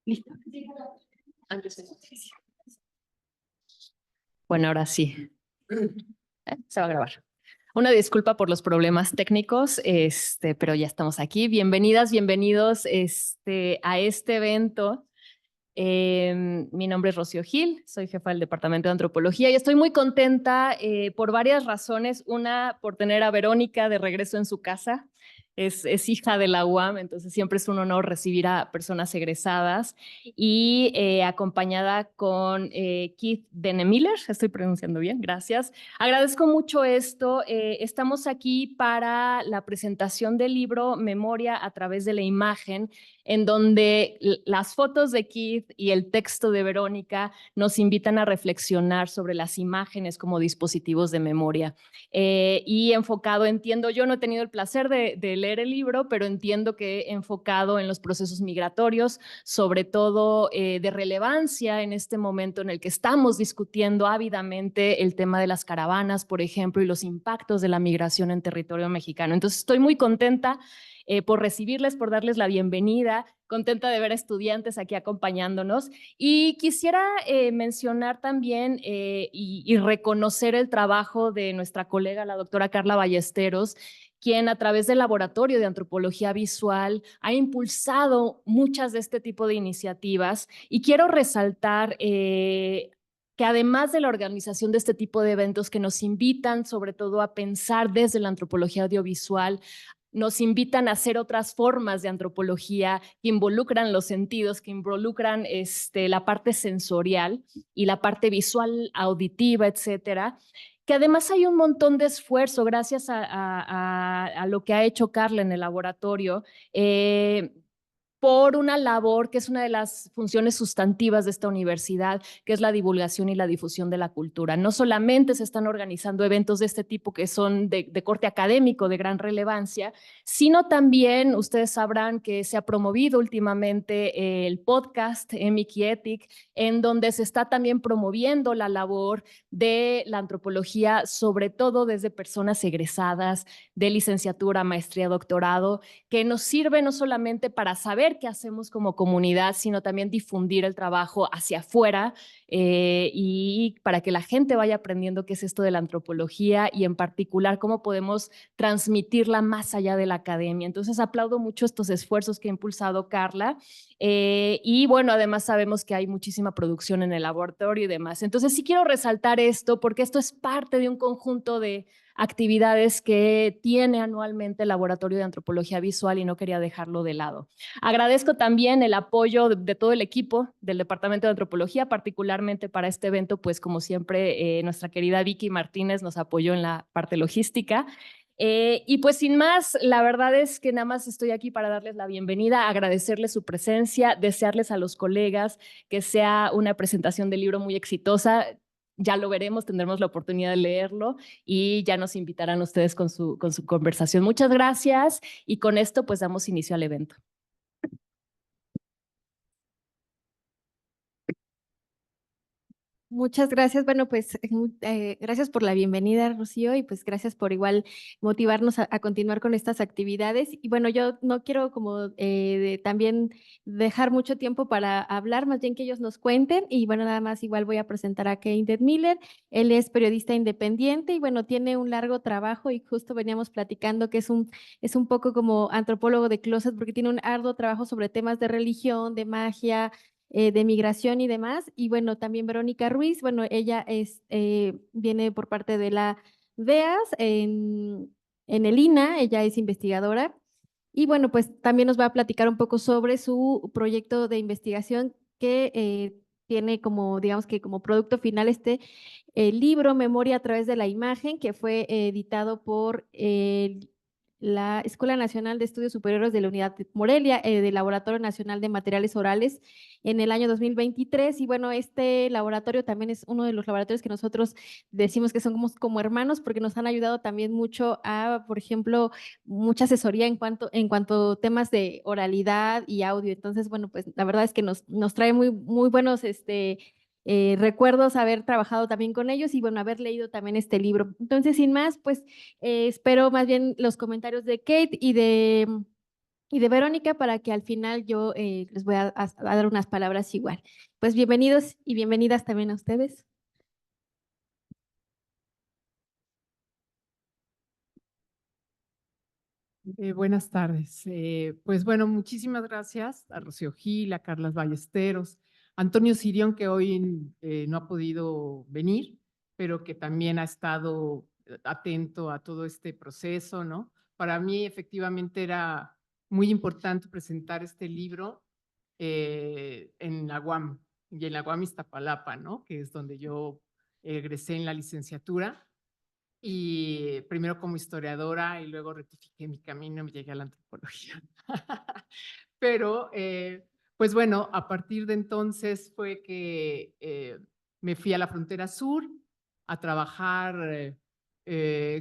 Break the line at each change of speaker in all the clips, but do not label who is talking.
Listo. Bueno, ahora sí. Se va a grabar. Una disculpa por los problemas técnicos, pero ya estamos aquí. Bienvenidas, bienvenidos a este evento. Mi nombre es Rocío Gil, soy jefa del Departamento de Antropología y estoy muy contenta por varias razones. Una, por tener a Verónica de regreso en su casa. Es hija de la UAM, entonces siempre es un honor recibir a personas egresadas y acompañada con Keith Denemiller, estoy pronunciando bien, gracias. Agradezco mucho esto. Estamos aquí para la presentación del libro Memoria a través de la imagen, en donde las fotos de Keith y el texto de Verónica nos invitan a reflexionar sobre las imágenes como dispositivos de memoria. Y enfocado, entiendo, yo no he tenido el placer de leer el libro, pero entiendo que enfocado en los procesos migratorios, sobre todo de relevancia en este momento en el que estamos discutiendo ávidamente el tema de las caravanas, por ejemplo, y los impactos de la migración en territorio mexicano. Entonces estoy muy contenta por recibirles, por darles la bienvenida, contenta de ver a estudiantes aquí acompañándonos. Y quisiera mencionar también y reconocer el trabajo de nuestra colega, la doctora Carla Ballesteros, quien a través del Laboratorio de Antropología Visual ha impulsado muchas de este tipo de iniciativas. Y quiero resaltar que además de la organización de este tipo de eventos que nos invitan sobre todo a pensar desde la antropología audiovisual, nos invitan a hacer otras formas de antropología que involucran los sentidos, que involucran la parte sensorial y la parte visual, auditiva, etcétera, que además hay un montón de esfuerzo gracias a lo que ha hecho Carla en el laboratorio, por una labor que es una de las funciones sustantivas de esta universidad, que es la divulgación y la difusión de la cultura. No solamente se están organizando eventos de este tipo que son de corte académico, de gran relevancia, sino también ustedes sabrán que se ha promovido últimamente el podcast EMIC y ETIC, en donde se está también promoviendo la labor de la antropología, sobre todo desde personas egresadas de licenciatura, maestría, doctorado, que nos sirve no solamente para saber qué hacemos como comunidad, sino también difundir el trabajo hacia afuera y para que la gente vaya aprendiendo qué es esto de la antropología y en particular cómo podemos transmitirla más allá de la academia. Entonces aplaudo mucho estos esfuerzos que ha impulsado Carla y bueno, además sabemos que hay muchísima producción en el laboratorio y demás. Entonces sí quiero resaltar esto porque esto es parte de un conjunto de actividades que tiene anualmente el Laboratorio de Antropología Visual y no quería dejarlo de lado. Agradezco también el apoyo de todo el equipo del Departamento de Antropología, particularmente para este evento, pues como siempre, nuestra querida Vicky Martínez nos apoyó en la parte logística. Y pues sin más, la verdad es que nada más estoy aquí para darles la bienvenida, agradecerles su presencia, desearles a los colegas que sea una presentación del libro muy exitosa. Ya lo veremos, tendremos la oportunidad de leerlo y ya nos invitarán ustedes con su conversación. Muchas gracias y con esto pues damos inicio al evento.
Muchas gracias. Bueno, pues gracias por la bienvenida, Rocío, y pues gracias por igual motivarnos a continuar con estas actividades. Y bueno, yo no quiero como también dejar mucho tiempo para hablar, más bien que ellos nos cuenten. Y bueno, nada más igual voy a presentar a Keith Denemiller. Él es periodista independiente y bueno, tiene un largo trabajo y justo veníamos platicando que es un poco como antropólogo de closet porque tiene un arduo trabajo sobre temas de religión, de magia, de migración y demás. Y bueno, también Verónica Ruiz, bueno, ella viene por parte de la DEAS en el INA, ella es investigadora. Y bueno, pues también nos va a platicar un poco sobre su proyecto de investigación que tiene como, digamos que como producto final el libro Memoria a través de la imagen, que fue editado por la Escuela Nacional de Estudios Superiores de la Unidad de Morelia, del Laboratorio Nacional de Materiales Orales en el año 2023. Y bueno, este laboratorio también es uno de los laboratorios que nosotros decimos que son como hermanos porque nos han ayudado también mucho a, por ejemplo, mucha asesoría en cuanto a temas de oralidad y audio. Entonces, bueno, pues la verdad es que nos trae muy buenos recuerdos haber trabajado también con ellos y bueno, haber leído también este libro. Entonces, sin más, pues espero más bien los comentarios de Kate y de y de Verónica para que al final yo les voy a dar unas palabras igual. Pues bienvenidos y bienvenidas también a ustedes.
Buenas tardes. Pues bueno, muchísimas gracias a Rocío Gil, a Carlas Ballesteros, Antonio Sirión, que hoy no ha podido venir, pero que también ha estado atento a todo este proceso, ¿no? Para mí efectivamente era muy importante presentar este libro en la UAM y en la UAM Iztapalapa, ¿no? Que es donde yo egresé en la licenciatura y primero como historiadora y luego rectifiqué mi camino y me llegué a la antropología. Pero, pues bueno, a partir de entonces fue que me fui a la frontera sur a trabajar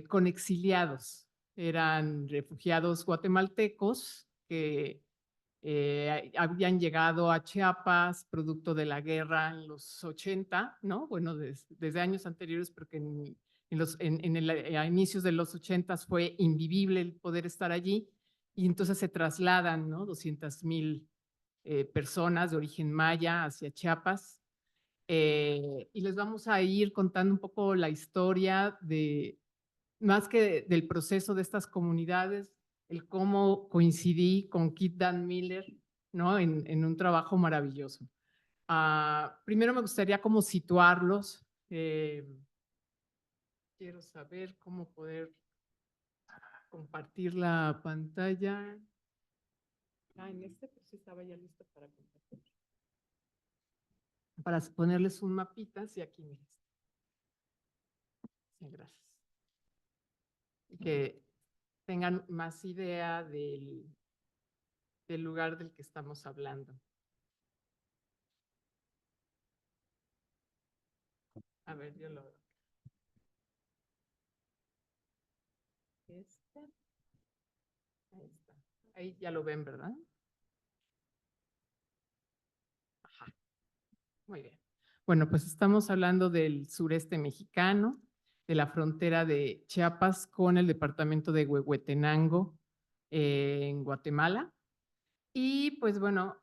con exiliados. Eran refugiados guatemaltecos que habían llegado a Chiapas producto de la guerra en los 80, ¿no? Bueno, desde años anteriores, pero que a inicios de los 80 fue invivible el poder estar allí y entonces se trasladan, ¿no? 200,000 personas de origen maya hacia Chiapas. Y les vamos a ir contando un poco la historia de, más que del proceso de estas comunidades, el cómo coincidí con Kit Dan Miller, ¿no? En un trabajo maravilloso. Primero me gustaría como situarlos. Quiero saber cómo poder compartir la pantalla. En este, pues estaba ya listo para compartir. Para ponerles un mapita, sí, aquí me está. Sí, gracias. Que tengan más idea del lugar del que estamos hablando. A ver, yo lo... Este. Ahí está. Ahí ya lo ven, ¿verdad? Ajá. Muy bien. Bueno, pues estamos hablando del sureste mexicano, de la frontera de Chiapas con el departamento de Huehuetenango, en Guatemala. Y pues bueno,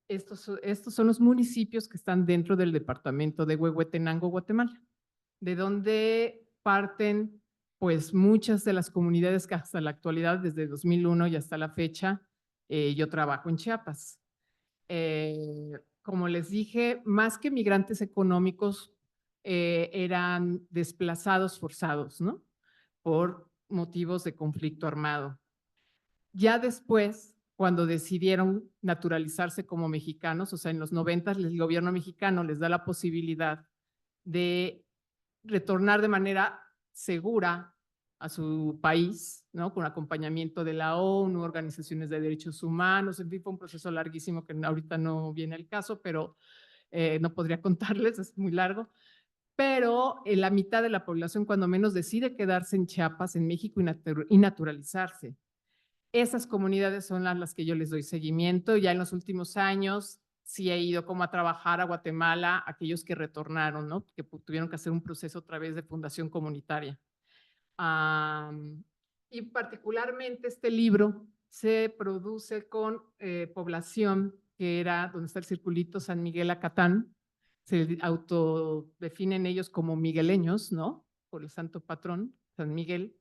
estos son los municipios que están dentro del departamento de Huehuetenango, Guatemala, de donde parten pues muchas de las comunidades que hasta la actualidad, desde 2001 y hasta la fecha, yo trabajo en Chiapas. Como les dije, más que migrantes económicos, eran desplazados forzados, ¿no? Por motivos de conflicto armado. Ya después, cuando decidieron naturalizarse como mexicanos, o sea, en los 90 el gobierno mexicano les da la posibilidad de retornar de manera segura a su país, ¿no? Con acompañamiento de la ONU, organizaciones de derechos humanos, en fin, fue un proceso larguísimo que ahorita no viene al caso, pero no podría contarles, es muy largo. Pero la mitad de la población, cuando menos, decide quedarse en Chiapas, en México, y naturalizarse. Esas comunidades son las que yo les doy seguimiento. Ya en los últimos años sí he ido como a trabajar a Guatemala, aquellos que retornaron, ¿no? Que tuvieron que hacer un proceso a través de fundación comunitaria. Y particularmente este libro se produce con población que era donde está el circulito San Miguel Acatán. Se autodefinen ellos como migueleños, ¿no? Por el santo patrón, San Miguel,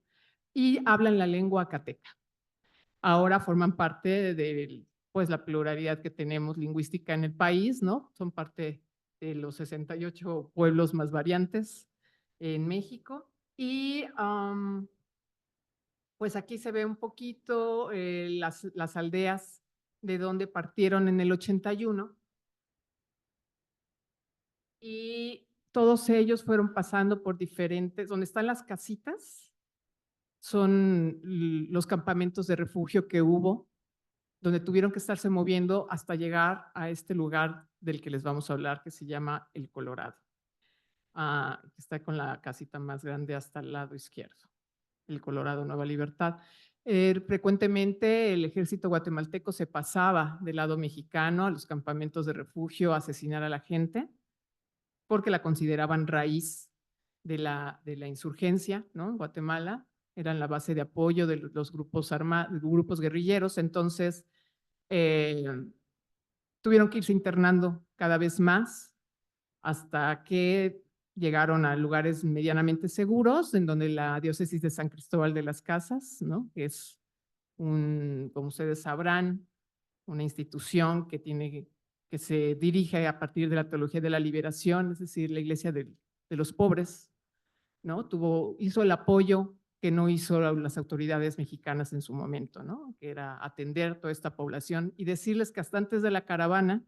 y hablan la lengua acateca. Ahora forman parte de pues, la pluralidad que tenemos lingüística en el país, ¿no? Son parte de los 68 pueblos más variantes en México. Y pues aquí se ve un poquito las aldeas de donde partieron en el 81. Y todos ellos fueron pasando por diferentes, donde están las casitas, son los campamentos de refugio que hubo, donde tuvieron que estarse moviendo hasta llegar a este lugar del que les vamos a hablar, que se llama El Colorado, que está con la casita más grande hasta el lado izquierdo, El Colorado, Nueva Libertad. Frecuentemente el ejército guatemalteco se pasaba del lado mexicano a los campamentos de refugio a asesinar a la gente, porque la consideraban raíz de la insurgencia, ¿no? En Guatemala. eran la base de apoyo de los grupos guerrilleros. Entonces, tuvieron que irse internando cada vez más hasta que llegaron a lugares medianamente seguros, en donde la diócesis de San Cristóbal de las Casas, ¿no? Que es como ustedes sabrán, una institución que se dirige a partir de la teología de la liberación, es decir, la iglesia de los pobres, ¿no? Hizo el apoyo que no hizo las autoridades mexicanas en su momento, ¿no? Que era atender toda esta población y decirles que hasta antes de la caravana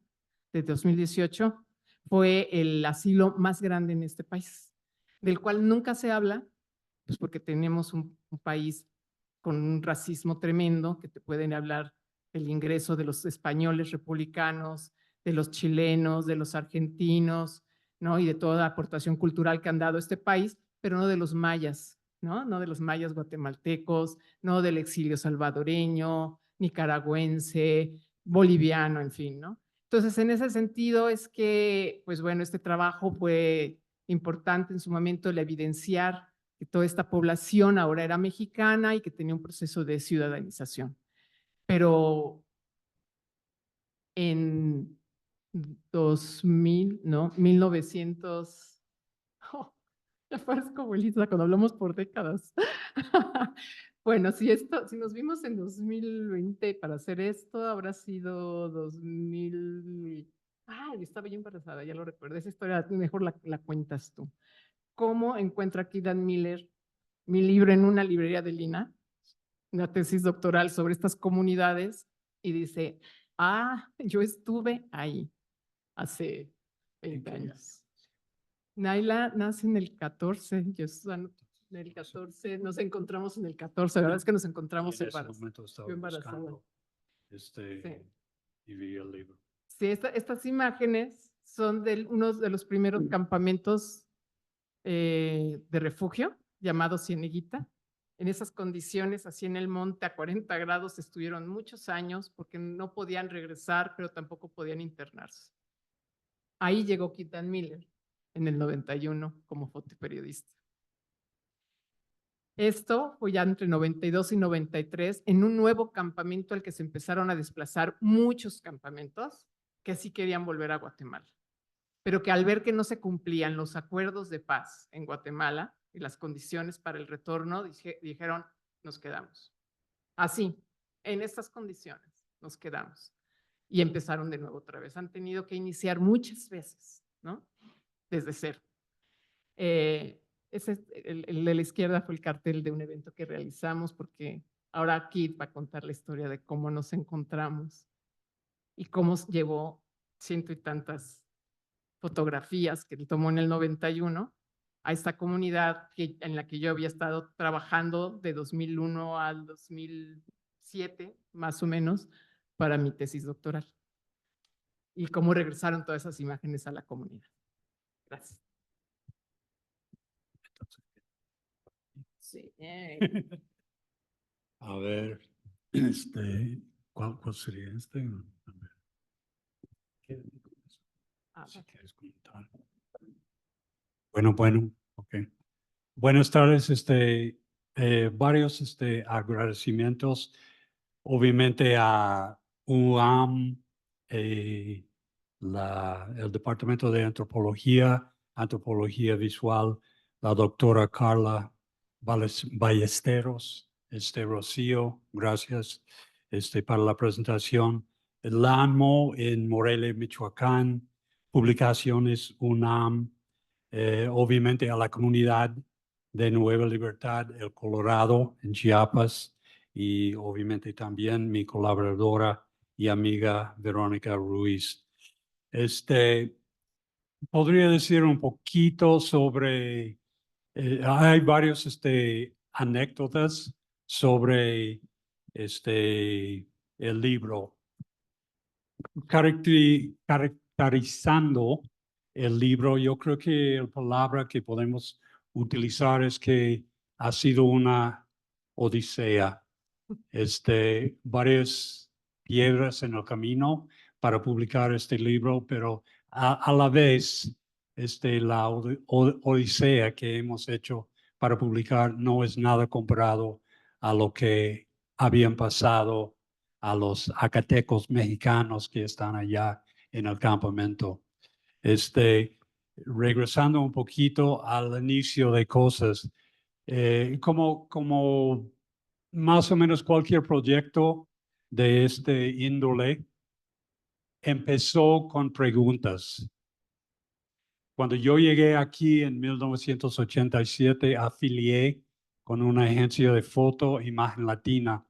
de 2018 fue el asilo más grande en este país, del cual nunca se habla, pues porque tenemos un país con un racismo tremendo, que te pueden hablar del ingreso de los españoles republicanos, de los chilenos, de los argentinos, ¿no? Y de toda la aportación cultural que han dado a este país, pero no de los mayas, ¿no? No de los mayas guatemaltecos, no del exilio salvadoreño, nicaragüense, boliviano, en fin, ¿no? Entonces, en ese sentido es que, pues bueno, este trabajo fue importante en su momento el evidenciar que toda esta población ahora era mexicana y que tenía un proceso de ciudadanización. Pero en 2000, ¿no? 1900, oh, ya parezco abuelita cuando hablamos por décadas. Bueno, si nos vimos en 2020 para hacer esto, habrá sido 2000. Ay, estaba yo embarazada, ya lo recuerdo. Esa historia mejor la cuentas tú. ¿Cómo encuentra aquí Dan Miller mi libro en una librería de Lina, una tesis doctoral sobre estas comunidades? Y dice, yo estuve ahí hace 20 años. Naila nace en el 14, yo en el 14, nos encontramos en el 14, la verdad es que nos encontramos
en ese momento estaba
embarazada.
buscando
Sí.
y vi el libro.
Sí, estas imágenes son de uno de los primeros campamentos de refugio, llamado Cieneguita. En esas condiciones, así en el monte, a 40 grados, estuvieron muchos años porque no podían regresar, pero tampoco podían internarse. Ahí llegó Kit Dan Miller en el 91 como fotoperiodista. Esto fue ya entre 92 y 93, en un nuevo campamento al que se empezaron a desplazar muchos campamentos que sí querían volver a Guatemala, pero que al ver que no se cumplían los acuerdos de paz en Guatemala y las condiciones para el retorno, dijeron, nos quedamos. Así, en estas condiciones, nos quedamos. Y empezaron de nuevo otra vez. Han tenido que iniciar muchas veces, ¿no? Desde cero. El de la izquierda fue el cartel de un evento que realizamos, porque ahora Kit va a contar la historia de cómo nos encontramos y cómo llevó 100 y tantas fotografías que tomó en el 91 a esta comunidad en la que yo había estado trabajando de 2001 al 2007, más o menos, para mi tesis doctoral. Y cómo regresaron todas esas imágenes a la comunidad. Gracias. Sí.
A ver, ¿cuál sería este? A ver. Si quieres comentar. Bueno, ok. Buenas tardes, varios agradecimientos, obviamente a UAM, el Departamento de Antropología Visual, la doctora Carla Ballesteros, Rocío, gracias para la presentación. El LANMO en Morelia, Michoacán, Publicaciones UNAM, obviamente a la comunidad de Nueva Libertad, El Colorado, en Chiapas, y obviamente también mi colaboradora y amiga Verónica Ruiz. Podría decir un poquito sobre, hay varios anécdotas sobre el libro. Caracterizando el libro, yo creo que la palabra que podemos utilizar es que ha sido una odisea. Varias piedras en el camino para publicar este libro, pero a la vez la odisea que hemos hecho para publicar no es nada comparado a lo que habían pasado a los acatecos mexicanos que están allá en el campamento. Regresando un poquito al inicio de cosas, como más o menos cualquier proyecto de este índole, empezó con preguntas. Cuando yo llegué aquí en 1987, afilié con una agencia de foto, Imagen Latina,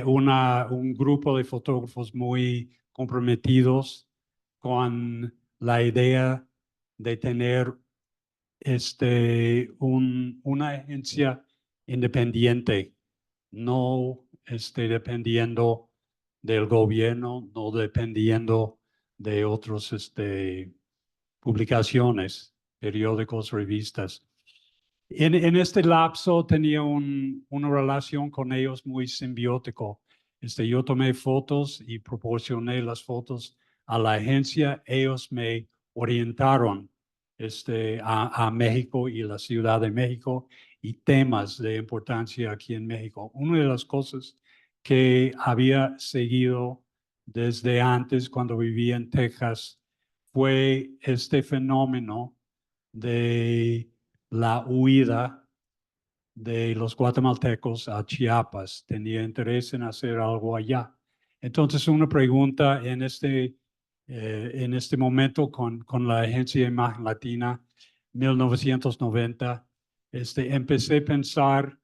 un grupo de fotógrafos muy comprometidos con la idea de tener una agencia independiente, no dependiendo del gobierno, no dependiendo de otros publicaciones, periódicos, revistas. En este lapso tenía una relación con ellos muy simbiótico. Yo tomé fotos y proporcioné las fotos a la agencia. Ellos me orientaron a México y la Ciudad de México y temas de importancia aquí en México. Una de las cosas que había seguido desde antes cuando vivía en Texas fue este fenómeno de la huida de los guatemaltecos a Chiapas. Tenía interés en hacer algo allá. Entonces, una pregunta en este momento con la agencia Imagen Latina, 1990, empecé a pensar,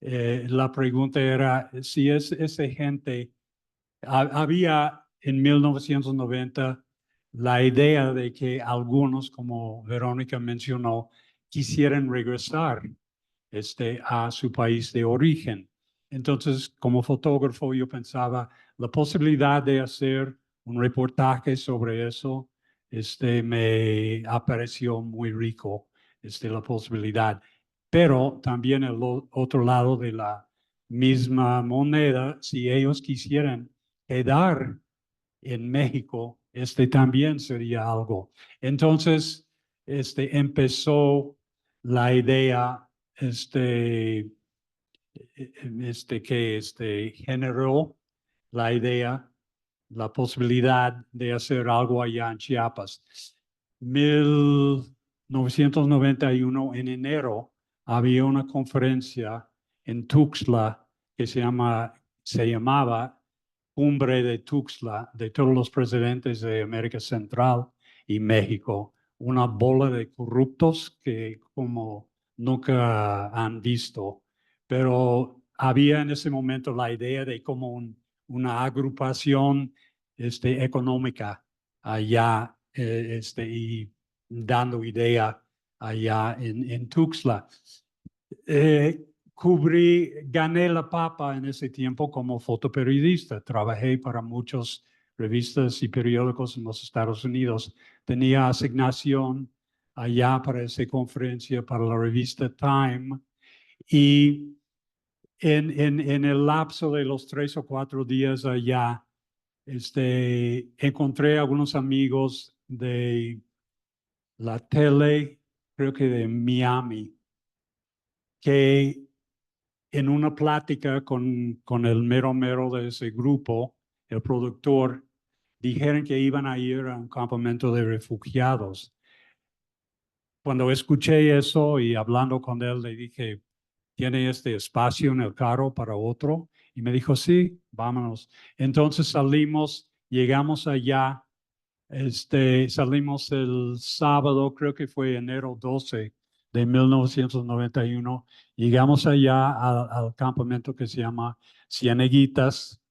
la pregunta era si esa gente, había en 1990 la idea de que algunos, como Verónica mencionó, quisieran regresar a su país de origen. Entonces, como fotógrafo, yo pensaba la posibilidad de hacer un reportaje sobre eso, me apareció muy rico, la posibilidad. Pero también el otro lado de la misma moneda, si ellos quisieran quedar en México, también sería algo. Entonces, empezó la idea, que generó la idea, la posibilidad de hacer algo allá en Chiapas. 1991, en enero, había una conferencia en Tuxtla que se llamaba Cumbre de Tuxtla, de todos los presidentes de América Central y México. Una bola de corruptos que como nunca han visto, pero había en ese momento la idea de como una agrupación económica allá y dando idea allá en Tuxtla. Gané la papa en ese tiempo como fotoperiodista. Trabajé para muchas revistas y periódicos en los Estados Unidos. Tenía asignación allá para esa conferencia para la revista Time y en el lapso de los 3 o 4 días allá, encontré algunos amigos de la tele, creo que de Miami, que en una plática con el mero de ese grupo, el productor, dijeron que iban a ir a un campamento de refugiados. Cuando escuché eso y hablando con él, le dije, ¿tiene espacio en el carro para otro? Y me dijo, sí, vámonos. Entonces salimos, llegamos allá, salimos el sábado, creo que fue enero 12 de 1991. Llegamos allá al campamento que se llama Cieneguitas.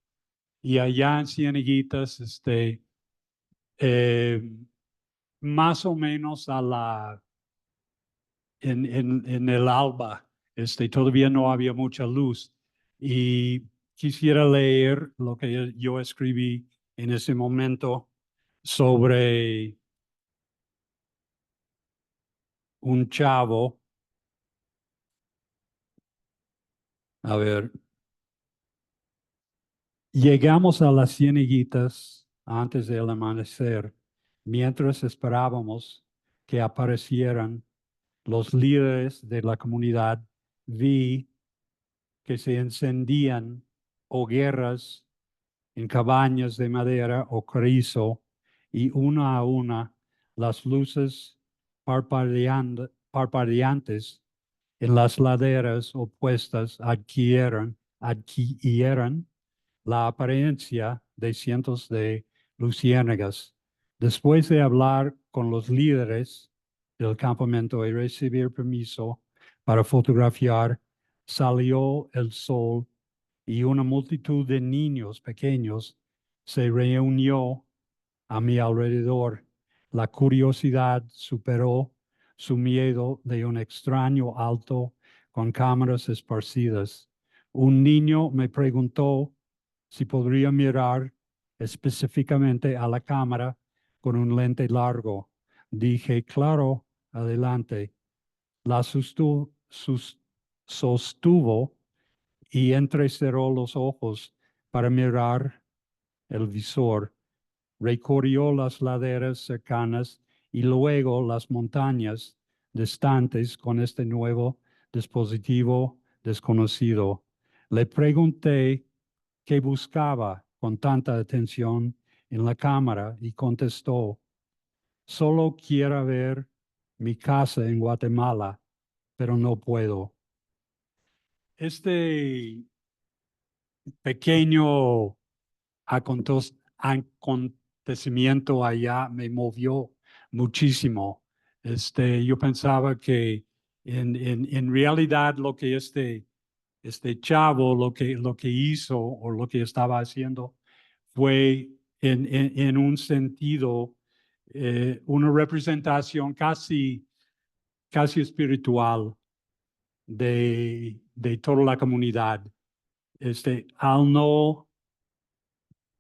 Y allá en Cieneguitas, más o menos en el alba, todavía no había mucha luz. Y quisiera leer lo que yo escribí en ese momento sobre un chavo. A ver, llegamos a las Cieneguitas antes del amanecer, mientras esperábamos que aparecieran los líderes de la comunidad, vi que se encendían hogueras en cabañas de madera o carrizo y una a una las luces parpadeantes en las laderas opuestas adquirieran la apariencia de cientos de luciérnagas. Después de hablar con los líderes del campamento y recibir permiso para fotografiar, salió el sol y una multitud de niños pequeños se reunió a mi alrededor. La curiosidad superó su miedo de un extraño alto con cámaras esparcidas. Un niño me preguntó si podría mirar específicamente a la cámara con un lente largo. Dije, claro, adelante. La sostuvo y entrecerró los ojos para mirar el visor. Recorrió las laderas cercanas y luego las montañas distantes con este nuevo dispositivo desconocido. Le pregunté qué buscaba con tanta atención en la cámara y contestó, solo quiero ver mi casa en Guatemala, pero no puedo. Este pequeño acontecimiento allá me movió muchísimo. Yo pensaba que en realidad lo que este chavo lo que hizo o lo que estaba haciendo fue en un sentido una representación casi espiritual de toda la comunidad. Al no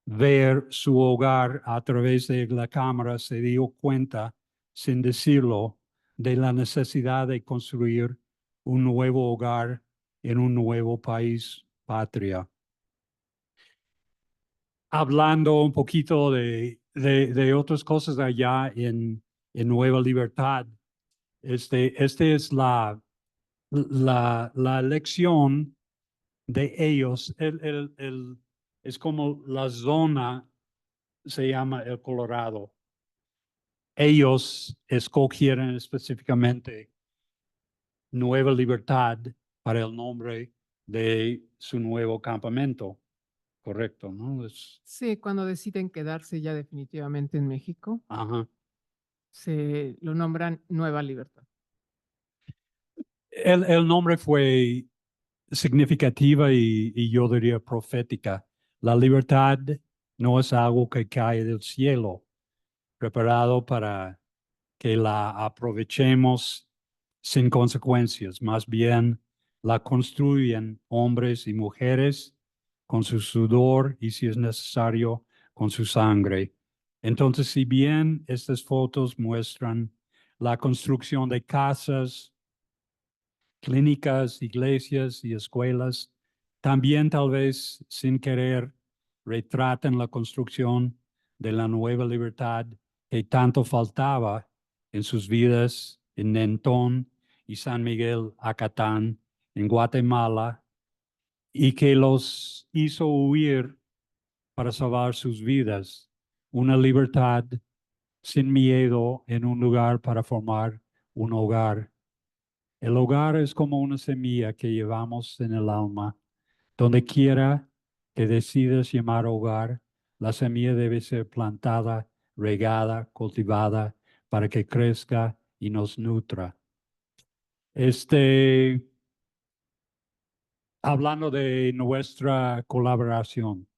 ver su hogar a través de la cámara, se dio cuenta, sin decirlo, de la necesidad de construir un nuevo hogar en un nuevo país, patria. Hablando un poquito de otras cosas allá en Nueva Libertad, este es la elección de ellos. Es como la zona se llama el Colorado. Ellos escogieron específicamente Nueva Libertad para el nombre de su nuevo campamento. Correcto, ¿no?
Sí, cuando deciden quedarse ya definitivamente en México,
Ajá.
se lo nombran Nueva Libertad.
El nombre fue significativa y yo diría profética. La libertad no es algo que cae del cielo, preparado para que la aprovechemos sin consecuencias. Más bien, la construyen hombres y mujeres con su sudor y, si es necesario, con su sangre. Entonces, si bien estas fotos muestran la construcción de casas, clínicas, iglesias y escuelas, también tal vez sin querer retratan la construcción de la nueva libertad que tanto faltaba en sus vidas en Nentón y San Miguel Acatán, en Guatemala, y que los hizo huir para salvar sus vidas. Una libertad sin miedo en un lugar para formar un hogar. El hogar es como una semilla que llevamos en el alma. Donde quiera que decidas llamar hogar, la semilla debe ser plantada, regada, cultivada para que crezca y nos nutra. Hablando de nuestra colaboración,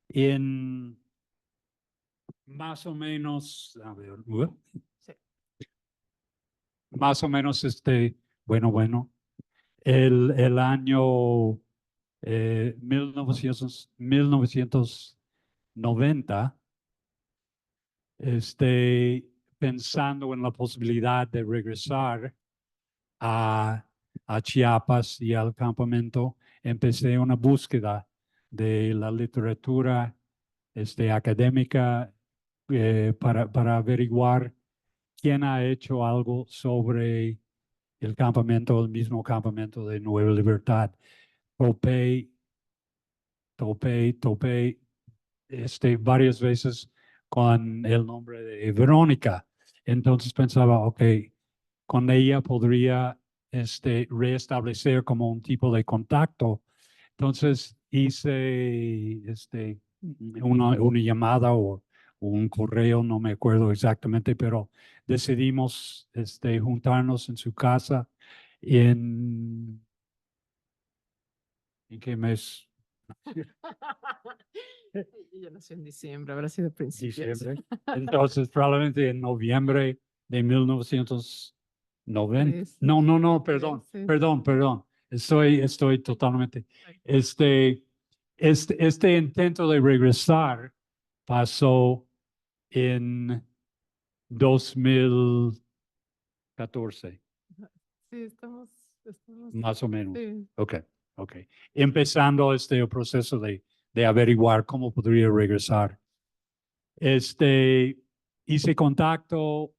en más o menos, a ver,
Sí.
más o menos el año 1990, pensando en la posibilidad de regresar a, a Chiapas y al campamento, empecé una búsqueda de la literatura académica para averiguar quién ha hecho algo sobre el campamento, el mismo campamento de Nueva Libertad. Topé varias veces con el nombre de Verónica. Entonces pensaba, ok, con ella podría reestablecer como un tipo de contacto. Entonces hice una llamada o un correo, no me acuerdo exactamente, pero decidimos juntarnos en su casa en, ¿en qué mes?
Ella nació en diciembre, habrá sido principios.
Diciembre. Entonces, probablemente en noviembre de 1990.
Tres,
No, perdón,
trece.
perdón. Estoy totalmente. Este, este intento de regresar pasó en 2014,
Sí, estamos,
más o menos.
sí.
Ok. Empezando el proceso de averiguar cómo podría regresar. Hice contacto,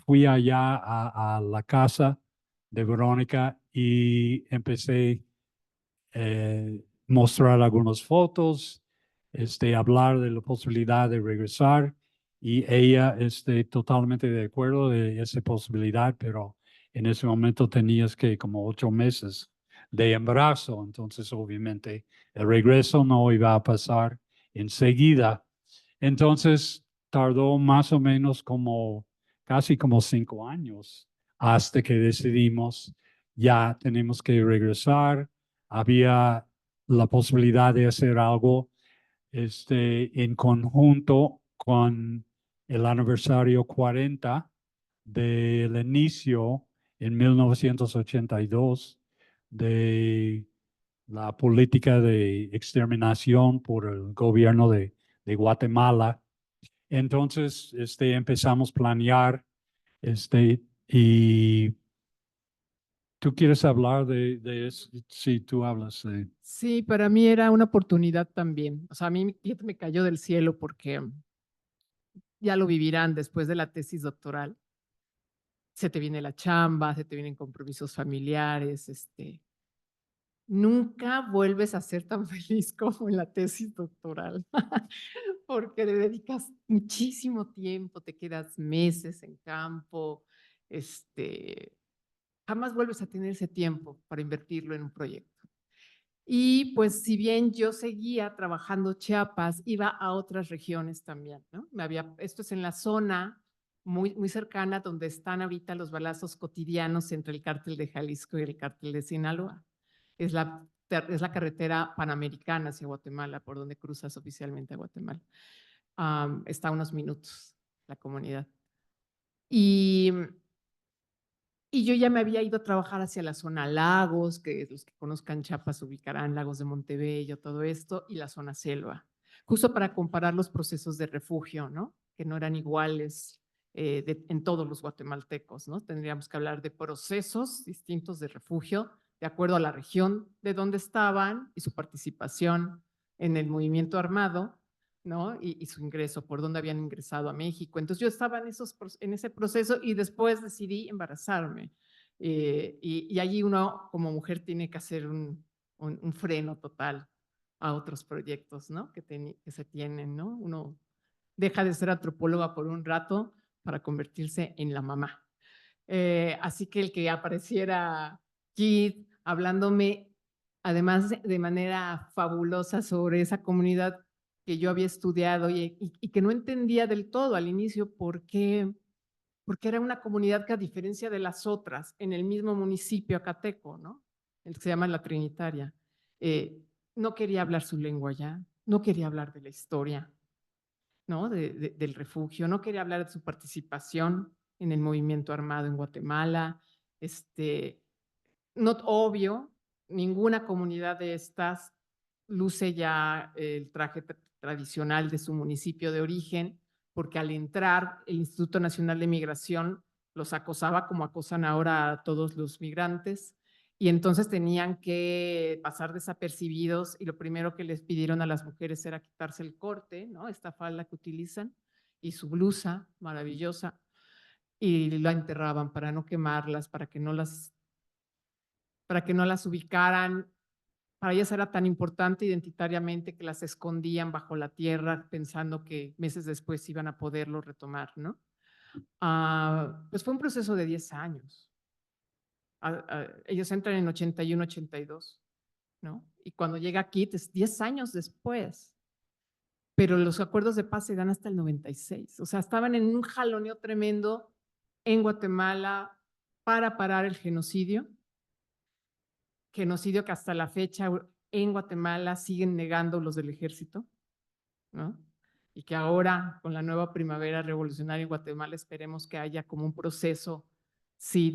fui allá a la casa de Verónica y empecé mostrar algunas fotos, hablar de la posibilidad de regresar y ella, totalmente de acuerdo de esa posibilidad, pero en ese momento tenías que como 8 meses de embarazo, entonces obviamente el regreso no iba a pasar enseguida. Entonces tardó más o menos casi como 5 años hasta que decidimos ya tenemos que regresar. Había la posibilidad de hacer algo en conjunto con el aniversario 40 del inicio en 1982 de la política de exterminación por el gobierno de Guatemala. Entonces, empezamos a planear, y tú quieres hablar de eso. Sí, tú hablas de.
Sí, para mí era una oportunidad también. O sea, a mí fíjate, me cayó del cielo porque ya lo vivirán después de la tesis doctoral. Se te viene la chamba, se te vienen compromisos familiares, nunca vuelves a ser tan feliz como en la tesis doctoral, porque le dedicas muchísimo tiempo, te quedas meses en campo, jamás vuelves a tener ese tiempo para invertirlo en un proyecto. Y pues si bien yo seguía trabajando Chiapas, iba a otras regiones también, ¿no? Esto es en la zona muy cercana donde están ahorita los balazos cotidianos entre el cártel de Jalisco y el cártel de Sinaloa. Es la carretera panamericana hacia Guatemala, por donde cruzas oficialmente a Guatemala. Está a unos minutos la comunidad. Y yo ya me había ido a trabajar hacia la zona Lagos, que los que conozcan Chiapas ubicarán Lagos de Montebello, todo esto, y la zona selva, justo para comparar los procesos de refugio, ¿no? Que no eran iguales en todos los guatemaltecos, ¿no? Tendríamos que hablar de procesos distintos de refugio de acuerdo a la región de donde estaban y su participación en el movimiento armado, ¿no? Y su ingreso, por dónde habían ingresado a México. Entonces yo estaba en ese proceso y después decidí embarazarme. Y allí uno como mujer tiene que hacer un freno total a otros proyectos, ¿no? Que se tienen, ¿no? Uno deja de ser antropóloga por un rato para convertirse en la mamá. Así que el que apareciera Kit hablándome, además de manera fabulosa sobre esa comunidad que yo había estudiado y que no entendía del todo al inicio porque era una comunidad que a diferencia de las otras en el mismo municipio acateco, ¿no? El que se llama La Trinitaria, no quería hablar su lengua ya, no quería hablar de la historia, ¿no? Del refugio, no quería hablar de su participación en el movimiento armado en Guatemala, no obvio, ninguna comunidad de estas luce ya el traje tradicional de su municipio de origen, porque al entrar el Instituto Nacional de Migración los acosaba como acosan ahora a todos los migrantes, y entonces tenían que pasar desapercibidos y lo primero que les pidieron a las mujeres era quitarse el corte, ¿no? Esta falda que utilizan y su blusa maravillosa. y la enterraban para no quemarlas, para que no las ubicaran. Para ellas era tan importante identitariamente que las escondían bajo la tierra pensando que meses después iban a poderlo retomar, ¿no? Pues fue un proceso de 10 años. Ellos entran en 81, 82, ¿no? Y cuando llega Kit es 10 años después. Pero los acuerdos de paz se dan hasta el 96. O sea, estaban en un jaloneo tremendo en Guatemala para parar el genocidio que hasta la fecha en Guatemala siguen negando los del ejército, ¿no? Y que ahora, con la nueva primavera revolucionaria en Guatemala, esperemos que haya como un proceso, sí,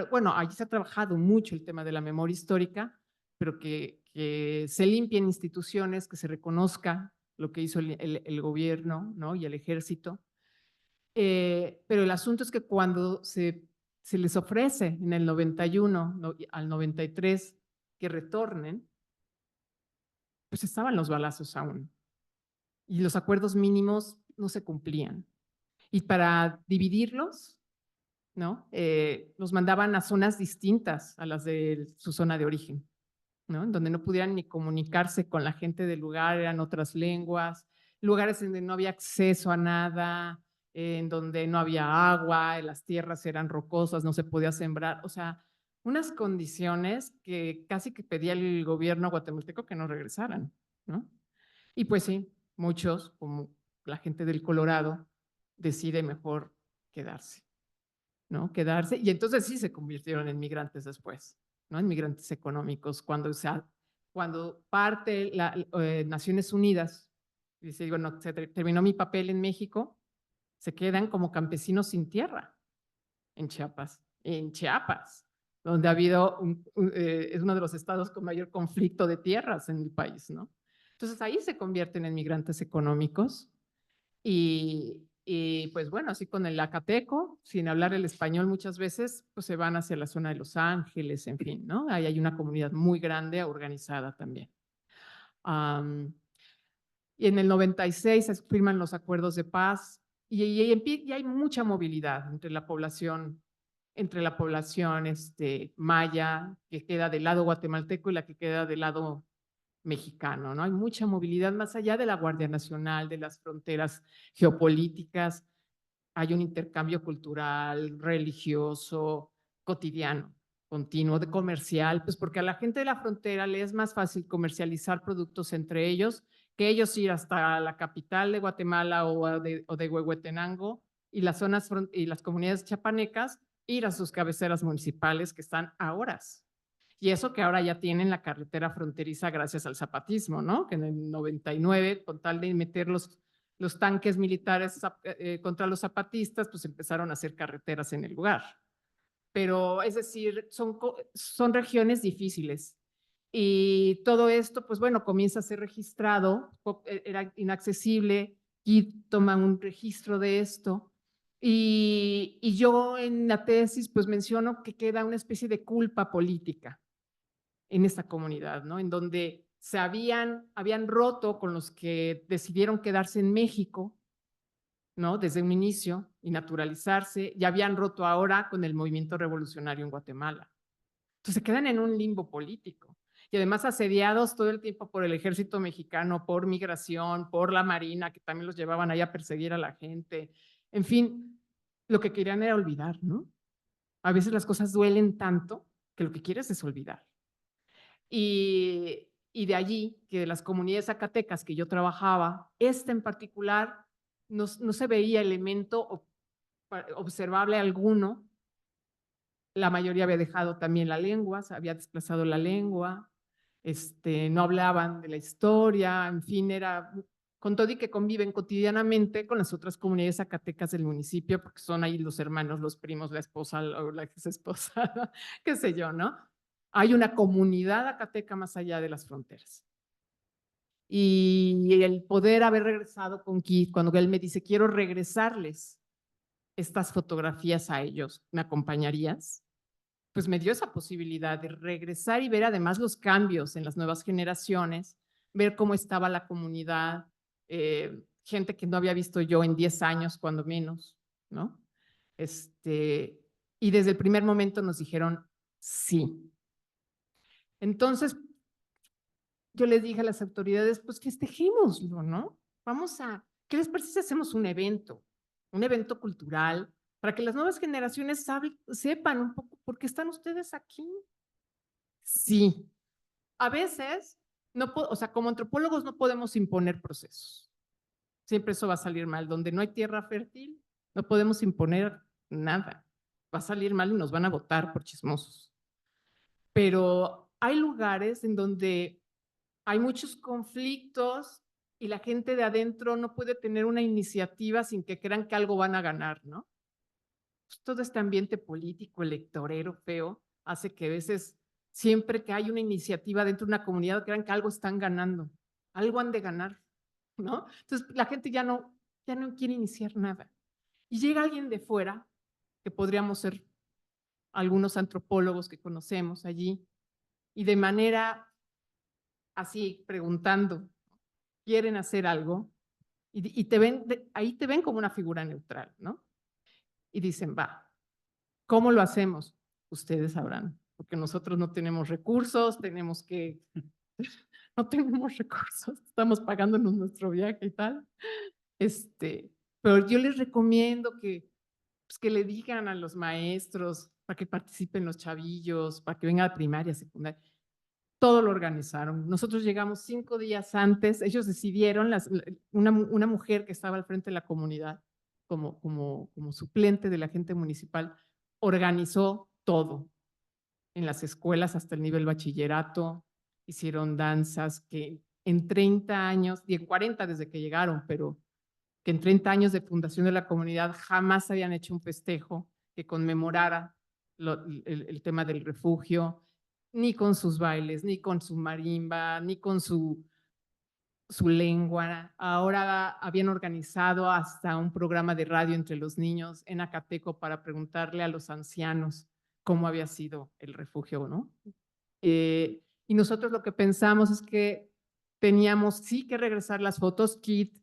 bueno, allí se ha trabajado mucho el tema de la memoria histórica, pero que se limpien instituciones, que se reconozca lo que hizo el gobierno, ¿no? Y el ejército. Pero el asunto es que cuando se les ofrece en el 91 al 93 que retornen, pues estaban los balazos aún y los acuerdos mínimos no se cumplían. Y para dividirlos, ¿no? Los mandaban a zonas distintas a las de su zona de origen, ¿no? En donde no pudieran ni comunicarse con la gente del lugar, eran otras lenguas, lugares en donde no había acceso a nada, en donde no había agua, las tierras eran rocosas, no se podía sembrar, o sea, unas condiciones que casi que pedía el gobierno guatemalteco que no regresaran, ¿no? Y pues sí, muchos, como la gente del Colorado, decide mejor quedarse, ¿no? Quedarse, y entonces sí se convirtieron en migrantes después, ¿no? En migrantes económicos, cuando parte Naciones Unidas, dice, bueno, terminó mi papel en México, se quedan como campesinos sin tierra en Chiapas, donde ha habido, es uno de los estados con mayor conflicto de tierras en el país, ¿no? Entonces ahí se convierten en migrantes económicos y pues bueno, así con el acateco, sin hablar el español muchas veces, pues se van hacia la zona de Los Ángeles, en fin, ¿no? Ahí hay una comunidad muy grande, organizada también. Y en el 96 se firman los acuerdos de paz y hay mucha movilidad entre la población maya, que queda del lado guatemalteco, y la que queda del lado mexicano, ¿no? Hay mucha movilidad más allá de la Guardia Nacional, de las fronteras geopolíticas. Hay un intercambio cultural, religioso, cotidiano, continuo, de comercial, pues porque a la gente de la frontera le es más fácil comercializar productos entre ellos que ellos ir hasta la capital de Guatemala o de Huehuetenango y las zonas y las comunidades chiapanecas, ir a sus cabeceras municipales que están a horas. Y eso que ahora ya tienen la carretera fronteriza gracias al zapatismo, ¿no? Que en el 99, con tal de meter los tanques militares contra los zapatistas, pues empezaron a hacer carreteras en el lugar. Pero es decir, son regiones difíciles. Y todo esto, pues bueno, comienza a ser registrado, era inaccesible, y toma un registro de esto. Y yo en la tesis, pues menciono que queda una especie de culpa política en esta comunidad, ¿no? En donde habían roto con los que decidieron quedarse en México, ¿no? Desde un inicio y naturalizarse, y habían roto ahora con el movimiento revolucionario en Guatemala. Entonces se quedan en un limbo político y además asediados todo el tiempo por el ejército mexicano, por migración, por la marina, que también los llevaban ahí a perseguir a la gente. En fin, lo que querían era olvidar, ¿no? A veces las cosas duelen tanto que lo que quieres es olvidar. Y de allí, que de las comunidades zacatecas que yo trabajaba, esta en particular, no se veía elemento observable alguno. La mayoría había dejado también la lengua, se había desplazado la lengua, no hablaban de la historia, en fin, era con todo y que conviven cotidianamente con las otras comunidades zacatecas del municipio, porque son ahí los hermanos, los primos, la esposa o la ex esposa, qué sé yo, ¿no? Hay una comunidad acateca más allá de las fronteras. Y el poder haber regresado con Keith, cuando él me dice, quiero regresarles estas fotografías a ellos, ¿me acompañarías? Pues me dio esa posibilidad de regresar y ver además los cambios en las nuevas generaciones, ver cómo estaba la comunidad, gente que no había visto yo en 10 años, cuando menos, ¿no? Y desde el primer momento nos dijeron sí. Entonces, yo les dije a las autoridades, pues festejémoslo, ¿no? ¿Qué les parece si hacemos un evento cultural, para que las nuevas generaciones sepan un poco por qué están ustedes aquí? Sí. A veces, o sea, como antropólogos no podemos imponer procesos. Siempre eso va a salir mal. Donde no hay tierra fértil, no podemos imponer nada. Va a salir mal y nos van a votar por chismosos. Pero hay lugares en donde hay muchos conflictos y la gente de adentro no puede tener una iniciativa sin que crean que algo van a ganar, ¿no? Pues todo este ambiente político, electorero, feo, hace que a veces, siempre que hay una iniciativa dentro de una comunidad, crean que algo están ganando, algo han de ganar, ¿no? Entonces la gente ya no quiere iniciar nada. Y llega alguien de fuera, que podríamos ser algunos antropólogos que conocemos allí, y de manera así, preguntando, ¿quieren hacer algo? Y ahí te ven como una figura neutral, ¿no? Y dicen, va, ¿cómo lo hacemos? Ustedes sabrán, porque nosotros no tenemos recursos, no tenemos recursos, estamos pagándonos nuestro viaje y tal. Pero yo les recomiendo pues, que le digan a los maestros para que participen los chavillos, para que vengan a primaria, secundaria. Todo lo organizaron. Nosotros llegamos 5 días antes, ellos decidieron, una mujer que estaba al frente de la comunidad, como suplente de la gente municipal, organizó todo en las escuelas hasta el nivel bachillerato, hicieron danzas que en 30 años, y en 40 desde que llegaron, pero que en 30 años de fundación de la comunidad jamás habían hecho un festejo que conmemorara el tema del refugio, ni con sus bailes, ni con su marimba, ni con su lengua. Ahora habían organizado hasta un programa de radio entre los niños en Acateco para preguntarle a los ancianos cómo había sido el refugio, ¿no? Y nosotros lo que pensamos es que teníamos sí que regresar las fotos. Kit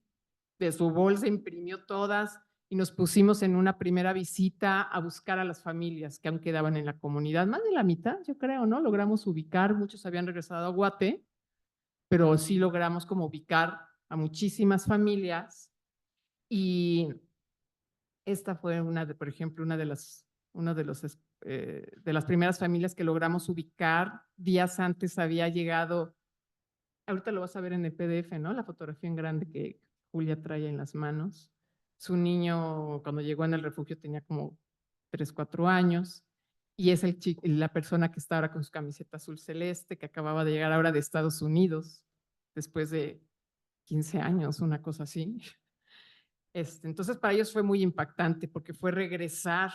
de su bolsa imprimió todas y nos pusimos en una primera visita a buscar a las familias que aún quedaban en la comunidad. Más de la mitad, yo creo, ¿no? Logramos ubicar, muchos habían regresado a Guate, pero sí logramos como ubicar a muchísimas familias. Y esta fue por ejemplo, una de las primeras familias que logramos ubicar. Días antes había llegado, ahorita lo vas a ver en el PDF, ¿no? La fotografía en grande que Julia trae en las manos. Su niño, cuando llegó en el refugio, tenía como 3, 4 años. Y es la persona que está ahora con su camiseta azul celeste, que acababa de llegar ahora de Estados Unidos, después de 15 años, una cosa así. Entonces, para ellos fue muy impactante porque fue regresar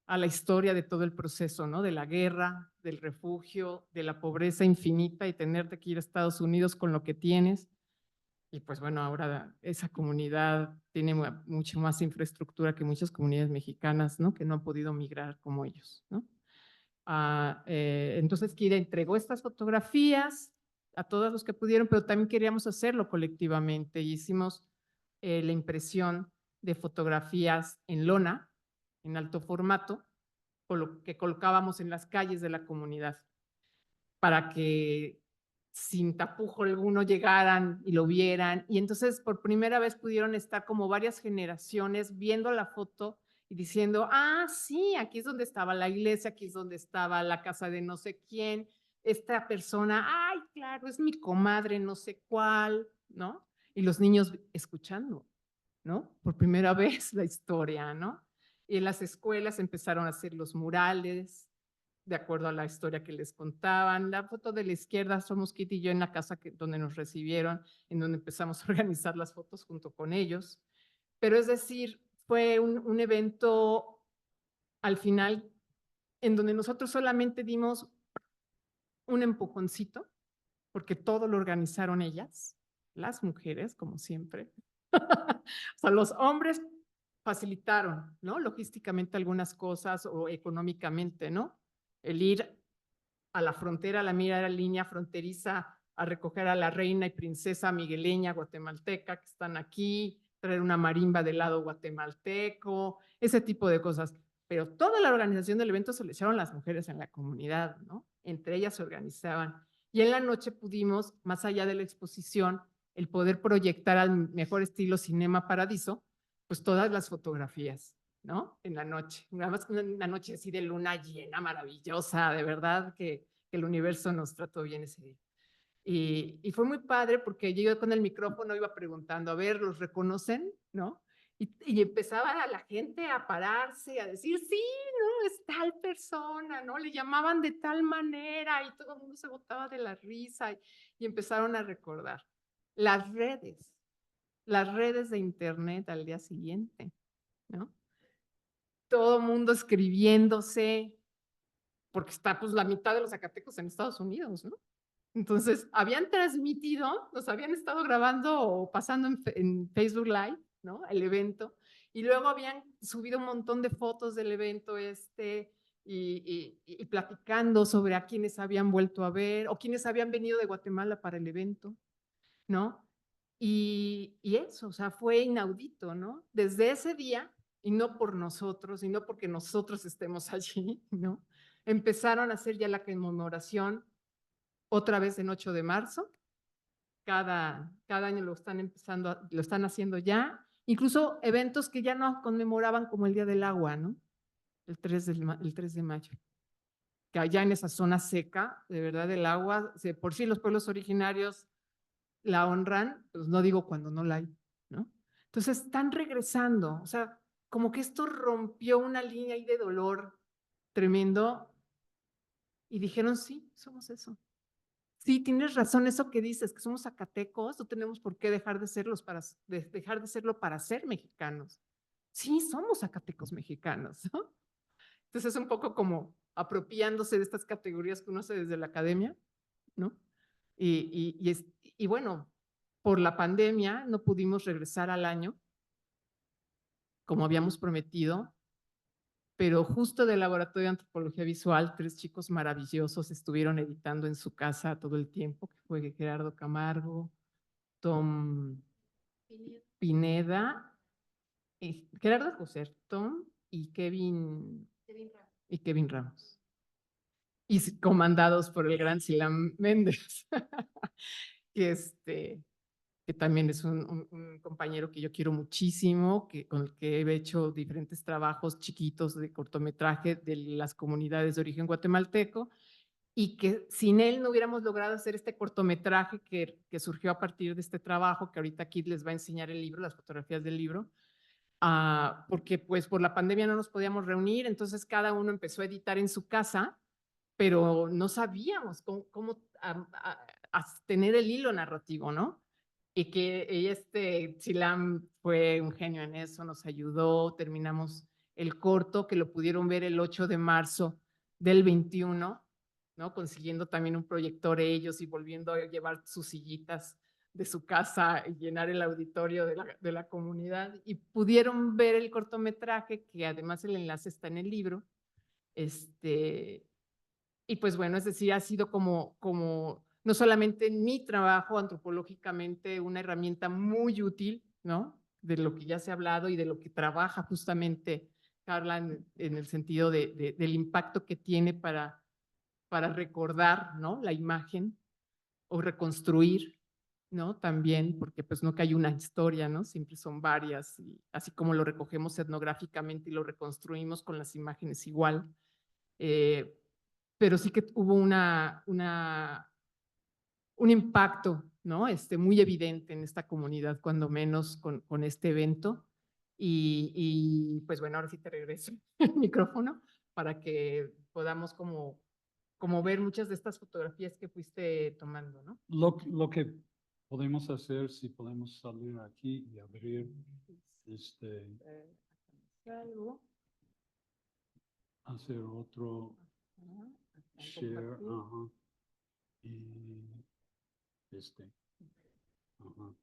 a la historia de todo el proceso, ¿no? De la guerra, del refugio, de la pobreza infinita y tenerte que ir a Estados Unidos con lo que tienes. Y pues bueno, ahora esa comunidad tiene mucho más infraestructura que muchas comunidades mexicanas, ¿no? Que no han podido migrar como ellos, ¿no? Entonces, Kira entregó estas fotografías a todos los que pudieron, pero también queríamos hacerlo colectivamente. Y hicimos la impresión de fotografías en lona, en alto formato, que colocábamos en las calles de la comunidad, para que sin tapujo alguno llegaran y lo vieran. Y entonces por primera vez pudieron estar como varias generaciones viendo la foto y diciendo, ah, sí, aquí es donde estaba la iglesia, aquí es donde estaba la casa de no sé quién, esta persona, ay, claro, es mi comadre, no sé cuál, ¿no? Y los niños escuchando, ¿no? Por primera vez la historia, ¿no? Y en las escuelas empezaron a hacer los murales, de acuerdo a la historia que les contaban. La foto de la izquierda somos Kitty y yo en la casa donde nos recibieron, en donde empezamos a organizar las fotos junto con ellos. Pero es decir, fue un evento al final en donde nosotros solamente dimos un empujoncito, porque todo lo organizaron ellas, las mujeres, como siempre. O sea, los hombres facilitaron, ¿no? Logísticamente algunas cosas o económicamente, ¿no? El ir a la frontera, a la mira línea fronteriza, a recoger a la reina y princesa migueleña guatemalteca que están aquí, traer una marimba del lado guatemalteco, ese tipo de cosas. Pero toda la organización del evento se le echaron las mujeres en la comunidad, ¿no? Entre ellas se organizaban. Y en la noche pudimos, más allá de la exposición, el poder proyectar al mejor estilo Cinema Paradiso, pues todas las fotografías, ¿no? En la noche. Nada más una noche así de luna llena, maravillosa, de verdad que el universo nos trató bien ese día. Y fue muy padre porque yo con el micrófono iba preguntando, a ver, ¿los reconocen? ¿No? Y empezaba la gente a pararse, a decir, sí, no, es tal persona, ¿no? Le llamaban de tal manera y todo el mundo se botaba de la risa y empezaron a recordar. Las redes de internet al día siguiente, ¿no? Todo el mundo escribiéndose, porque está pues la mitad de los zacatecos en Estados Unidos, ¿no? Entonces, habían transmitido, nos habían estado grabando o pasando en Facebook Live, ¿no? El evento, y luego habían subido un montón de fotos del evento y platicando sobre a quienes habían vuelto a ver o quienes habían venido de Guatemala para el evento, ¿no? Y eso, o sea, fue inaudito, ¿no? Desde ese día, y no por nosotros, y no porque nosotros estemos allí, ¿no? Empezaron a hacer ya la conmemoración otra vez en 8 de marzo. Cada año lo están empezando, lo están haciendo ya. Incluso eventos que ya no conmemoraban como el Día del Agua, ¿no? El 3 de mayo. Que allá en esa zona seca, de verdad, el agua, por sí los pueblos originarios la honran, pues no digo cuando no la hay, ¿no? Entonces están regresando, o sea, como que esto rompió una línea ahí de dolor tremendo y dijeron, sí, somos eso. Sí, tienes razón, eso que dices, que somos zacatecos, no tenemos por qué dejar de serlo para ser mexicanos. Sí, somos zacatecos mexicanos, ¿no? Entonces es un poco como apropiándose de estas categorías que uno hace desde la academia, ¿no? Y bueno, por la pandemia no pudimos regresar al año como habíamos prometido, pero justo del Laboratorio de Antropología Visual, 3 chicos maravillosos estuvieron editando en su casa todo el tiempo, que fue Gerardo Camargo, Tom Pineda, Gerardo José, Tom y Kevin Ramos. Y comandados por el gran Silán Méndez, que también es un compañero que yo quiero muchísimo, con el que he hecho diferentes trabajos chiquitos de cortometraje de las comunidades de origen guatemalteco, y que sin él no hubiéramos logrado hacer este cortometraje que surgió a partir de este trabajo, que ahorita aquí les va a enseñar el libro, las fotografías del libro, porque pues por la pandemia no nos podíamos reunir, entonces cada uno empezó a editar en su casa, pero no sabíamos cómo tener el hilo narrativo, ¿no? Y que Silam fue un genio en eso, nos ayudó, terminamos el corto, que lo pudieron ver el 8 de marzo del 21, ¿no? Consiguiendo también un proyector ellos y volviendo a llevar sus sillitas de su casa y llenar el auditorio de la comunidad. Y pudieron ver el cortometraje, que además el enlace está en el libro. Y pues bueno, es decir, ha sido como no solamente en mi trabajo antropológicamente una herramienta muy útil, ¿no? De lo que ya se ha hablado y de lo que trabaja justamente Carla en el sentido del impacto que tiene para recordar, ¿no? La imagen o reconstruir, ¿no? También, porque pues no que hay una historia, ¿no? Siempre son varias, y así como lo recogemos etnográficamente y lo reconstruimos con las imágenes igual. Pero sí que hubo un impacto, ¿no? Muy evidente en esta comunidad, cuando menos con este evento. Pues bueno, ahora sí te regreso el micrófono para que podamos como ver muchas de estas fotografías que fuiste tomando, ¿no?
Lo que podemos hacer, si podemos salir aquí y abrir
Algo.
hacer otro share, ajá, y ajá.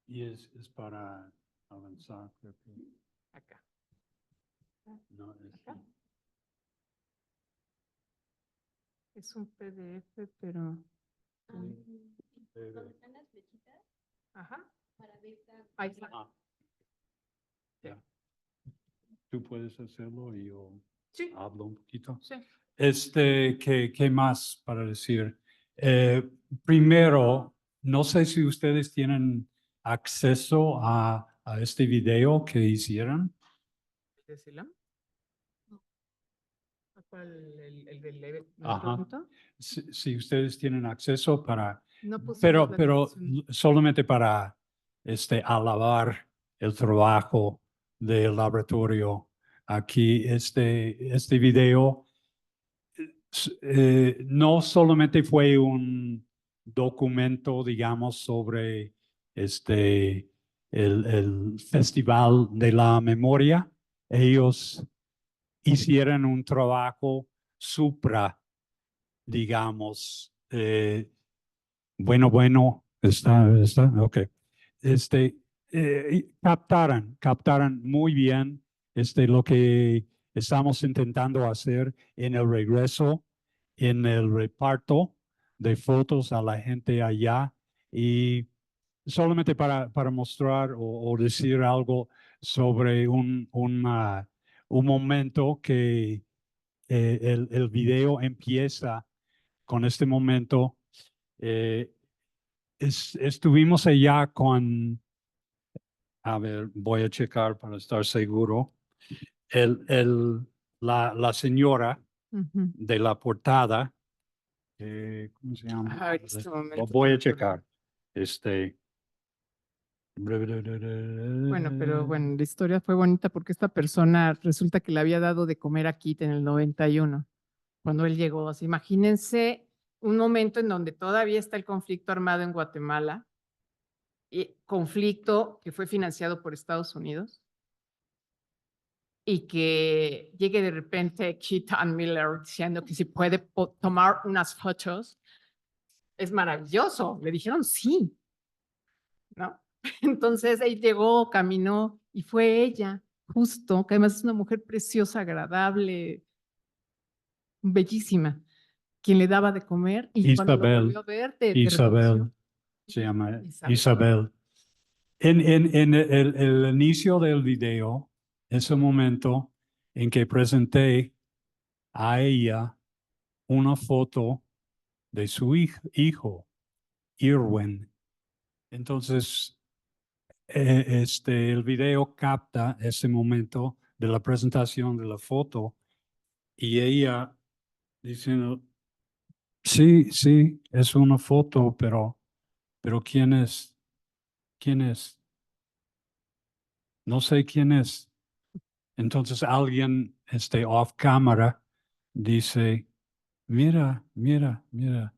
Y es para avanzar, creo que.
Acá.
No,
Acá. Es un PDF, pero.
pero-
¿Dónde están las flechitas?
Ajá.
Para
Ahí está.
Ya. Tú puedes hacerlo y yo
Sí,
hablo un poquito.
sí.
¿Qué más para decir? Primero, no sé si ustedes tienen acceso a este video que hicieron.
¿Decirlo? ¿Cuál? ¿El del evento?
Ajá. Si ustedes tienen acceso para,
No pusimos
pero,
la
pero
transmisión.
solamente para alabar el trabajo del laboratorio aquí, este video no solamente fue un documento, digamos, sobre el Festival de la Memoria. Ellos hicieron un trabajo supra, digamos, ok. Y captaron muy bien lo que estamos intentando hacer en el regreso, en el reparto de fotos a la gente allá y solamente para mostrar o decir algo sobre un momento que el video empieza con este momento. eh, Estuvimos allá a ver, voy a checar para estar seguro, la señora
Ujú.
de la portada, ¿cómo se llama?
Ajá, en este momento
Lo voy
te
a
lo
checar.
Bueno, pero bueno, la historia fue bonita porque esta persona resulta que le había dado de comer a Kit en el 91, cuando él llegó. O sea, imagínense un momento en donde todavía está el conflicto armado en Guatemala, y conflicto que fue financiado por Estados Unidos, y que llegue de repente Keaton Miller diciendo que si puede tomar unas fotos, es maravilloso. Le dijeron sí, ¿no? Entonces él llegó, caminó y fue ella, justo, que además es una mujer preciosa, agradable, bellísima, quien le daba de comer y cuando lo volvió a ver, te reconoció.
Se llama
Isabel.
Isabel. En el inicio del video, ese momento en que presenté a ella una foto de su hijo, Irwin. Entonces, el video capta ese momento de la presentación de la foto y ella diciendo, sí, sí, es una foto, pero ¿quién es? ¿Quién es? No sé quién es. Entonces alguien, off cámara, dice, mira, mira, mira.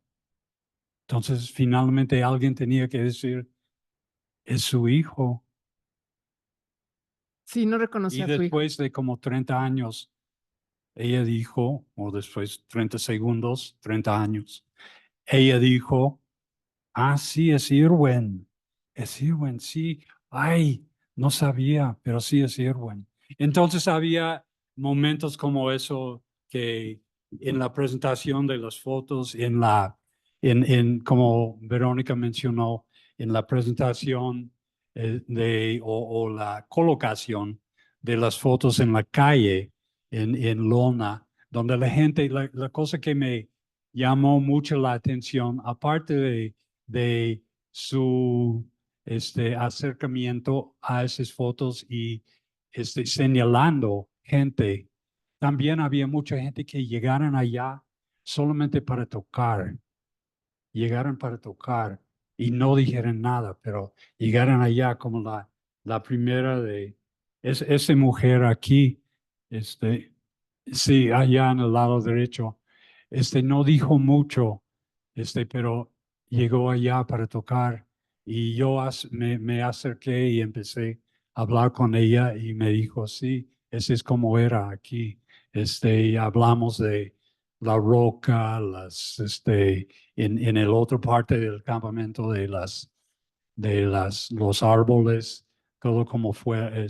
Entonces finalmente alguien tenía que decir, es su hijo.
Sí, no
Y
reconocía a su hijo.
después de como 30 años, ella dijo, o después 30 segundos, 30 años, ella dijo, ah, sí, es Irwin, sí, ay, no sabía, pero sí es Irwin. Entonces había momentos como eso que en la presentación de las fotos, como Verónica mencionó, en la presentación o la colocación de las fotos en la calle, en lona, donde la gente, la cosa que me llamó mucho la atención, aparte de su acercamiento a esas fotos y señalando gente, también había mucha gente que llegaron allá solamente para tocar, llegaron para tocar y no dijeron nada, pero llegaron allá como la primera de esa mujer aquí, sí, allá en el lado derecho, no dijo mucho, pero llegó allá para tocar y yo me acerqué y empecé a hablar con ella y me dijo, sí, ese es como era aquí, y hablamos de la roca, en el otro parte del campamento los árboles, todo como fue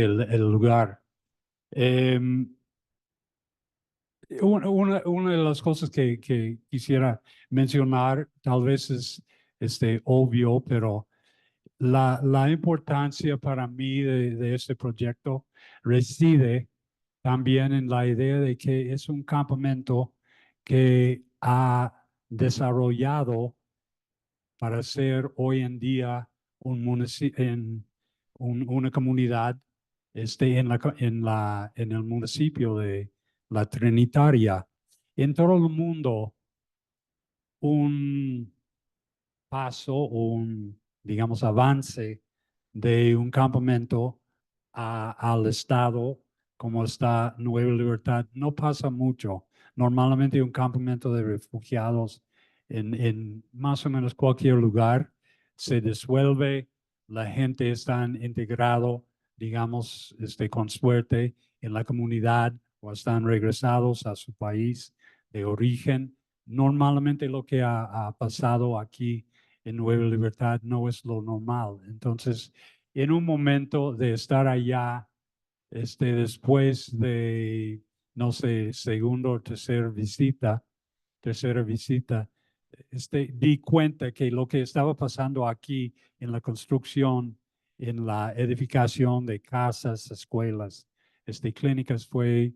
el lugar. Em, una de las cosas que quisiera mencionar, tal vez es obvio, pero la importancia para mí de este proyecto reside también en la idea de que es un campamento que ha desarrollado para ser hoy en día un una comunidad en el municipio de La Trinitaria. En todo el mundo, un paso o digamos, avance de un campamento al estado como está Nueva Libertad no pasa mucho. Normalmente un campamento de refugiados en más o menos cualquier lugar se disuelve, la gente está integrado, digamos, con suerte en la comunidad o están regresados a su país de origen. Normalmente lo que ha pasado aquí en Nueva Libertad no es lo normal. Entonces, en un momento de estar allá, después de, no sé, segunda o tercera visita, di cuenta que lo que estaba pasando aquí en la construcción, en la edificación de casas, escuelas, clínicas fue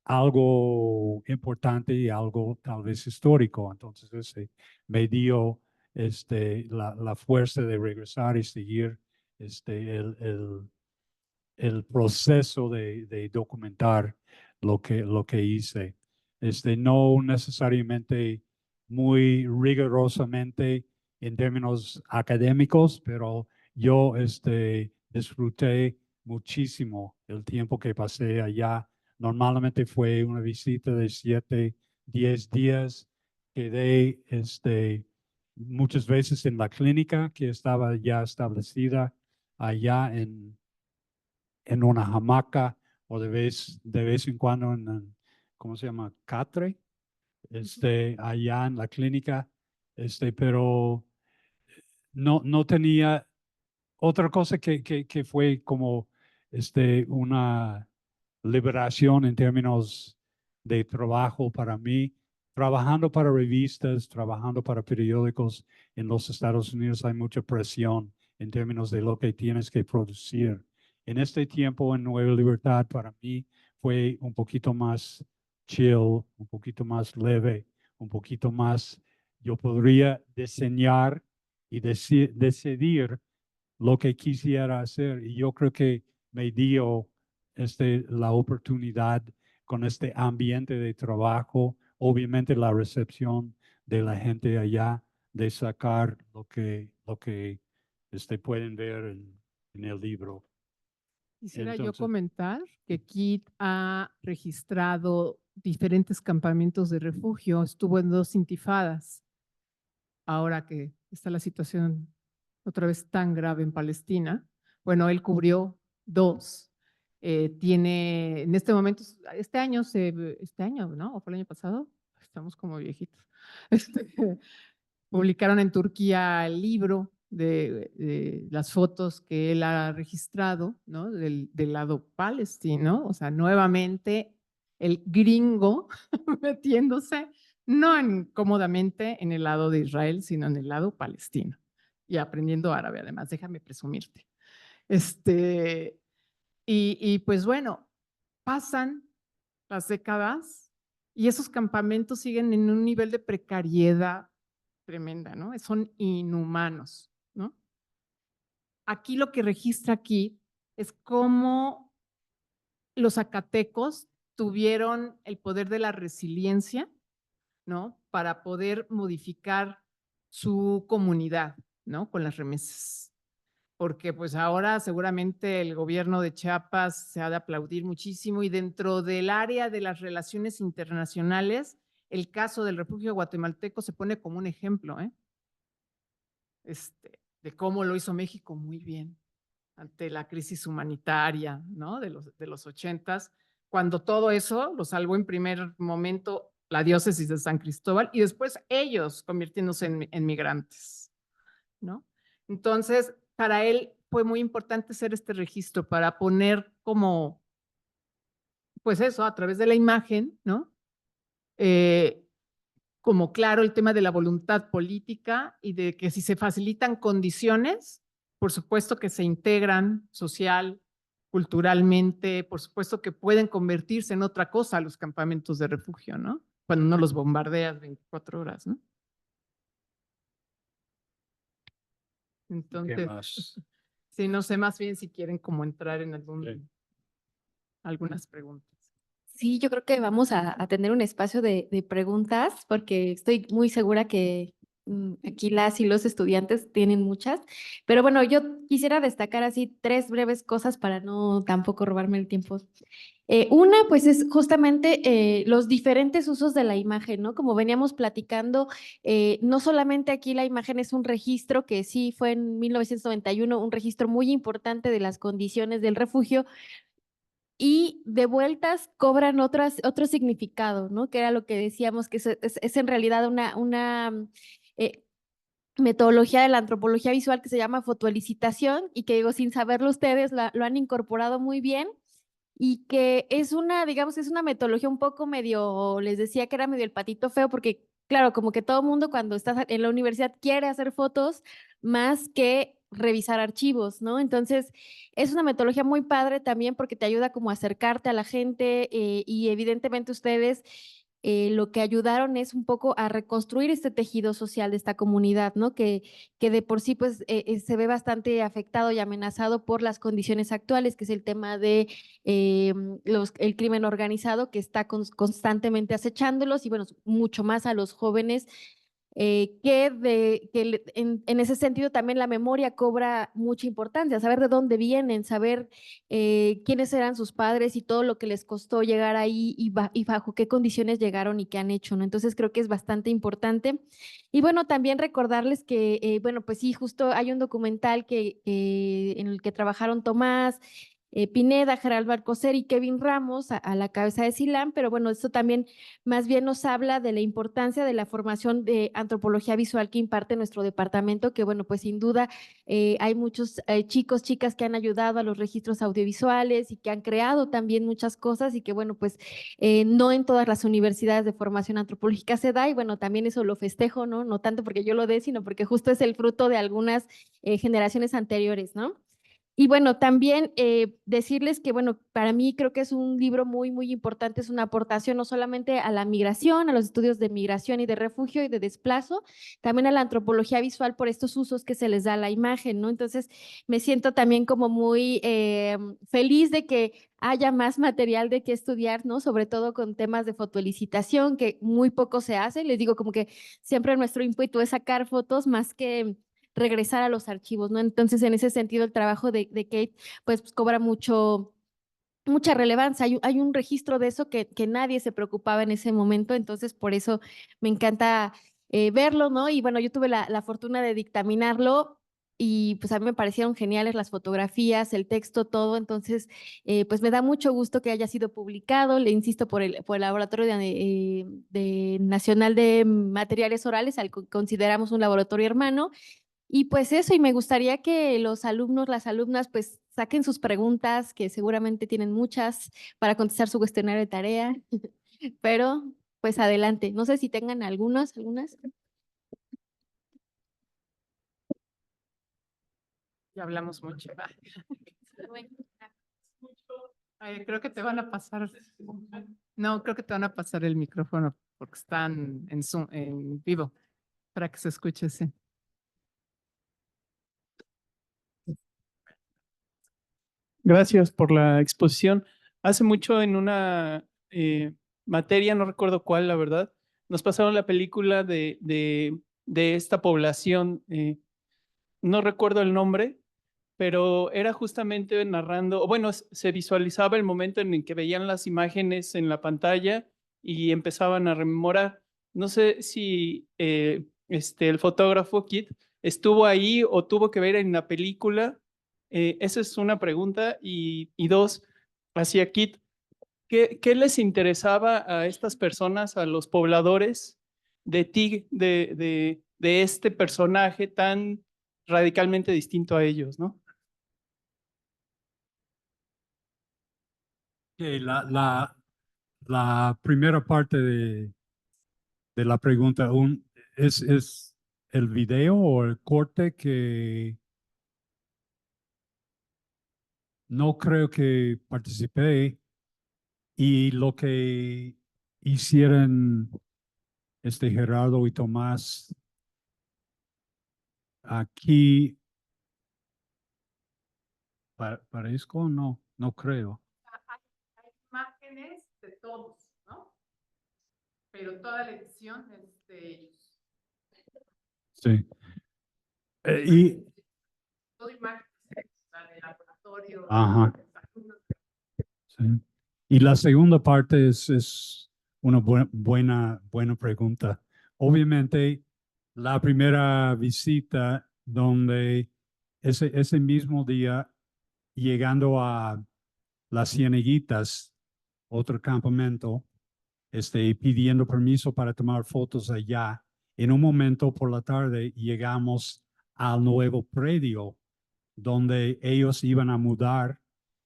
algo importante y algo tal vez histórico. Entonces, me dio la fuerza de regresar y seguir el proceso de documentar lo que hice. No necesariamente muy rigurosamente en términos académicos, pero yo disfruté muchísimo el tiempo que pasé allá. Normalmente fue una visita de 7, 10 días. Quedé muchas veces en la clínica que estaba ya establecida allá en una hamaca o de vez en cuando ¿cómo se llama? Catre, allá en la clínica, pero no tenía otra cosa que fue como una liberación en términos de trabajo para mí. Trabajando para revistas, trabajando para periódicos en los Estados Unidos hay mucha presión en términos de lo que tienes que producir. En este tiempo en Nueva Libertad para mí fue un poquito más chill, un poquito más leve, un poquito más, yo podría diseñar y decidir lo que quisiera hacer. Y yo creo que me dio la oportunidad con este ambiente de trabajo, obviamente la recepción de la gente allá, de sacar lo que pueden ver en el libro.
Quisiera yo
Entonces,
comentar que KIT ha registrado diferentes campamentos de refugio, estuvo en 2 intifadas, ahora que está la situación otra vez tan grave en Palestina. Bueno, él cubrió 2. Tiene, en este momento, este año, ¿no? ¿O fue el año pasado? Estamos como viejitos. Publicaron en Turquía el libro de las fotos que él ha registrado, ¿no? Del lado palestino, o sea, nuevamente el gringo metiéndose, no cómodamente en el lado de Israel, sino en el lado palestino y aprendiendo árabe, además, déjame presumirte. Y pues bueno, pasan las décadas y esos campamentos siguen en un nivel de precariedad tremenda, ¿no? Son inhumanos, ¿no? Aquí lo que registra aquí es cómo los zacatecos tuvieron el poder de la resiliencia, ¿no? Para poder modificar su comunidad, ¿no? Con las remesas. Porque pues ahora seguramente el gobierno de Chiapas se ha de aplaudir muchísimo y dentro del área de las relaciones internacionales, el caso del refugio guatemalteco se pone como un ejemplo, ¿eh? De cómo lo hizo México muy bien ante la crisis humanitaria, ¿no? De los 80s, cuando todo eso lo salvó en primer momento la diócesis de San Cristóbal y después ellos convirtiéndose en migrantes, ¿no? Entonces, para él fue muy importante hacer este registro para poner como, pues eso, a través de la imagen, ¿no? Como claro el tema de la voluntad política y de que si se facilitan condiciones, por supuesto que se integran social, culturalmente, por supuesto que pueden convertirse en otra cosa los campamentos de refugio, ¿no? Cuando no los bombardeas 24 horas, ¿no?
¿Qué
Entonces,
más?
sí, no sé más bien si quieren como entrar en
Sí.
algunas preguntas.
Sí, yo creo que vamos a tener un espacio de preguntas porque estoy muy segura que aquí las y los estudiantes tienen muchas, pero bueno, yo quisiera destacar así tres breves cosas para no tampoco robarme el tiempo. Una, pues es justamente los diferentes usos de la imagen, ¿no? Como veníamos platicando, no solamente aquí la imagen es un registro que sí fue en 1991, un registro muy importante de las condiciones del refugio, y de vueltas cobran otro significado, ¿no? Que era lo que decíamos, que es en realidad una eh, metodología de la antropología visual que se llama fotoelicitación y que digo, sin saberlo ustedes, lo han incorporado muy bien y que es una, digamos, es una metodología un poco medio, les decía que era medio el patito feo, porque claro, como que todo mundo cuando estás en la universidad quiere hacer fotos más que revisar archivos, ¿no? Entonces, es una metodología muy padre también porque te ayuda como a acercarte a la gente y evidentemente ustedes lo que ayudaron es un poco a reconstruir este tejido social de esta comunidad, ¿no? Que de por sí pues se ve bastante afectado y amenazado por las condiciones actuales, que es el tema de el crimen organizado que está constantemente acechándolos y bueno, mucho más a los jóvenes en ese sentido también la memoria cobra mucha importancia, saber de dónde vienen, saber quiénes eran sus padres y todo lo que les costó llegar ahí y bajo qué condiciones llegaron y qué han hecho, ¿no? Entonces creo que es bastante importante. Y bueno, también recordarles que, bueno, pues sí, justo hay un documental en el que trabajaron Tomás, Pineda, Geraldo Alcocer y Kevin Ramos a la cabeza de SILAM, pero bueno, esto también más bien nos habla de la importancia de la formación de antropología visual que imparte nuestro departamento, que bueno, pues sin duda hay muchos chicos, chicas que han ayudado a los registros audiovisuales y que han creado también muchas cosas y que bueno, pues no en todas las universidades de formación antropológica se da y bueno, también eso lo festejo, ¿no? No tanto porque yo lo dé, sino porque justo es el fruto de algunas generaciones anteriores, ¿no? Y bueno, también decirles que, bueno, para mí creo que es un libro muy, muy importante, es una aportación no solamente a la migración, a los estudios de migración y de refugio y de desplazo, también a la antropología visual por estos usos que se les da a la imagen, ¿no? Entonces, me siento también como muy feliz de que haya más material de qué estudiar, ¿no? Sobre todo con temas de fotoelicitación, que muy poco se hace. Les digo como que siempre nuestro ímpetu es sacar fotos más que regresar a los archivos, ¿no? Entonces, en ese sentido, el trabajo de Kate, pues cobra mucha relevancia. Hay un registro de eso que nadie se preocupaba en ese momento, entonces por eso me encanta verlo, ¿no? Y bueno, yo tuve la fortuna de dictaminarlo y pues a mí me parecieron geniales las fotografías, el texto, todo, entonces pues me da mucho gusto que haya sido publicado, le insisto por el Laboratorio de Nacional de Materiales Orales, al que consideramos un laboratorio hermano, y pues eso, y me gustaría que los alumnos, las alumnas, pues saquen sus preguntas, que seguramente tienen muchas para contestar su cuestionario de tarea, pero pues adelante. No sé si tengan algunas.
Ya hablamos mucho. Creo que te van a pasar. No, creo que te van a pasar el micrófono porque están en Zoom, en vivo, para que se escuche, sí.
Gracias por la exposición. Hace mucho en una materia, no recuerdo cuál, la verdad, nos pasaron la película de esta población, no recuerdo el nombre, pero era justamente narrando, o bueno, se visualizaba el momento en el que veían las imágenes en la pantalla y empezaban a rememorar. No sé si el fotógrafo Kit estuvo ahí o tuvo que ver en la película. Esa es una pregunta. Y dos, hacia Kit, ¿qué les interesaba a estas personas, a los pobladores, de ti, de este personaje tan radicalmente distinto a ellos, ¿no?
Okay, la primera parte de la pregunta, ¿es el video o el corte no creo que participé y lo que hicieron Gerardo y Tomás aquí, parezco, no, no creo.
Hay imágenes de todos, ¿no? Pero toda la edición es de ellos.
Sí. Y,
Todo imágenes, la de laboratorio.
ajá. Sí. Y la segunda parte es una buena pregunta. Obviamente, la primera visita donde ese mismo día, llegando a las Cieneguitas, otro campamento, pidiendo permiso para tomar fotos allá. En un momento por la tarde llegamos al nuevo predio donde ellos iban a mudar,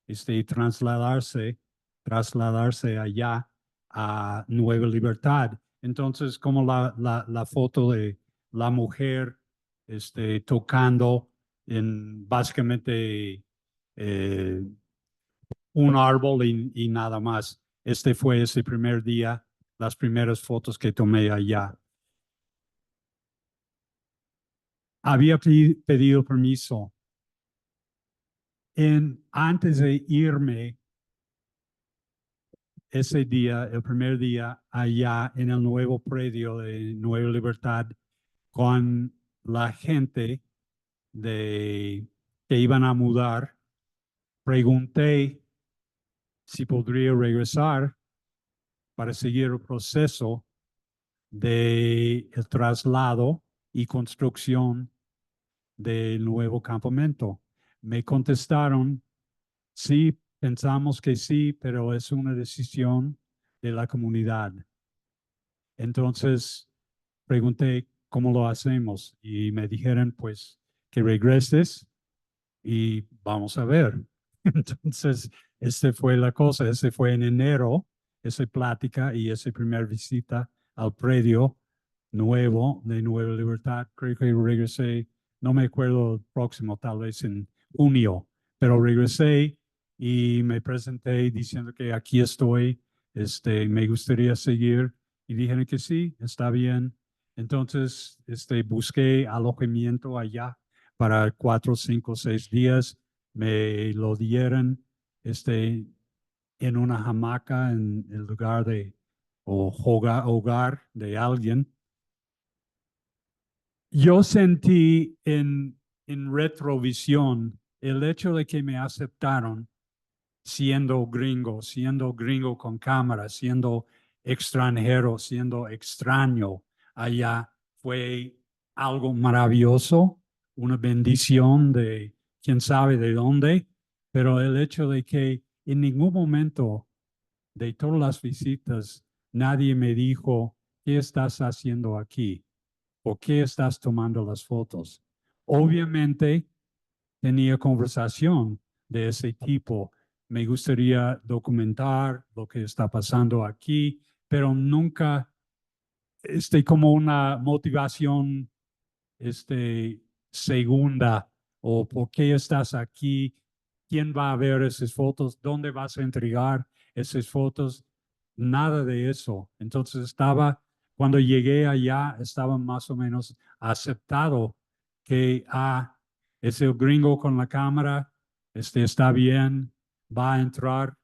y trasladarse allá a Nueva Libertad. Entonces, como la foto de la mujer, tocando en básicamente un árbol y nada más. Fue ese primer día, las primeras fotos que tomé allá. Había pedido permiso. Antes de irme ese día, el primer día, allá en el nuevo predio de Nueva Libertad, con la gente que iban a mudar, pregunté si podría regresar para seguir el proceso de el traslado y construcción del nuevo campamento. Me contestaron, sí, pensamos que sí, pero es una decisión de la comunidad. Entonces pregunté cómo lo hacemos y me dijeron pues que regreses y vamos a ver. Entonces, fue la cosa, fue en enero, esa plática y esa primera visita al predio nuevo de Nueva Libertad. Creo que regresé, no me acuerdo el próximo, tal vez en junio, pero regresé y me presenté diciendo que aquí estoy, me gustaría seguir y dijeron que sí, está bien. Entonces, busqué alojamiento allá para 4, 5, 6 días. Me lo dieron en una hamaca en el lugar de o hogar de alguien. Yo sentí en retrovisión el hecho de que me aceptaron siendo gringo con cámara, siendo extranjero, siendo extraño allá, fue algo maravilloso, una bendición de quién sabe de dónde, pero el hecho de que en ningún momento de todas las visitas nadie me dijo, ¿qué estás haciendo aquí? ¿Por qué estás tomando las fotos? Obviamente tenía conversación de ese tipo. Me gustaría documentar lo que está pasando aquí, pero nunca como una motivación segunda o por qué estás aquí, quién va a ver esas fotos, dónde vas a entregar esas fotos, nada de eso. Entonces cuando llegué allá, estaba más o menos aceptado que es el gringo con la cámara, está bien, va a entrar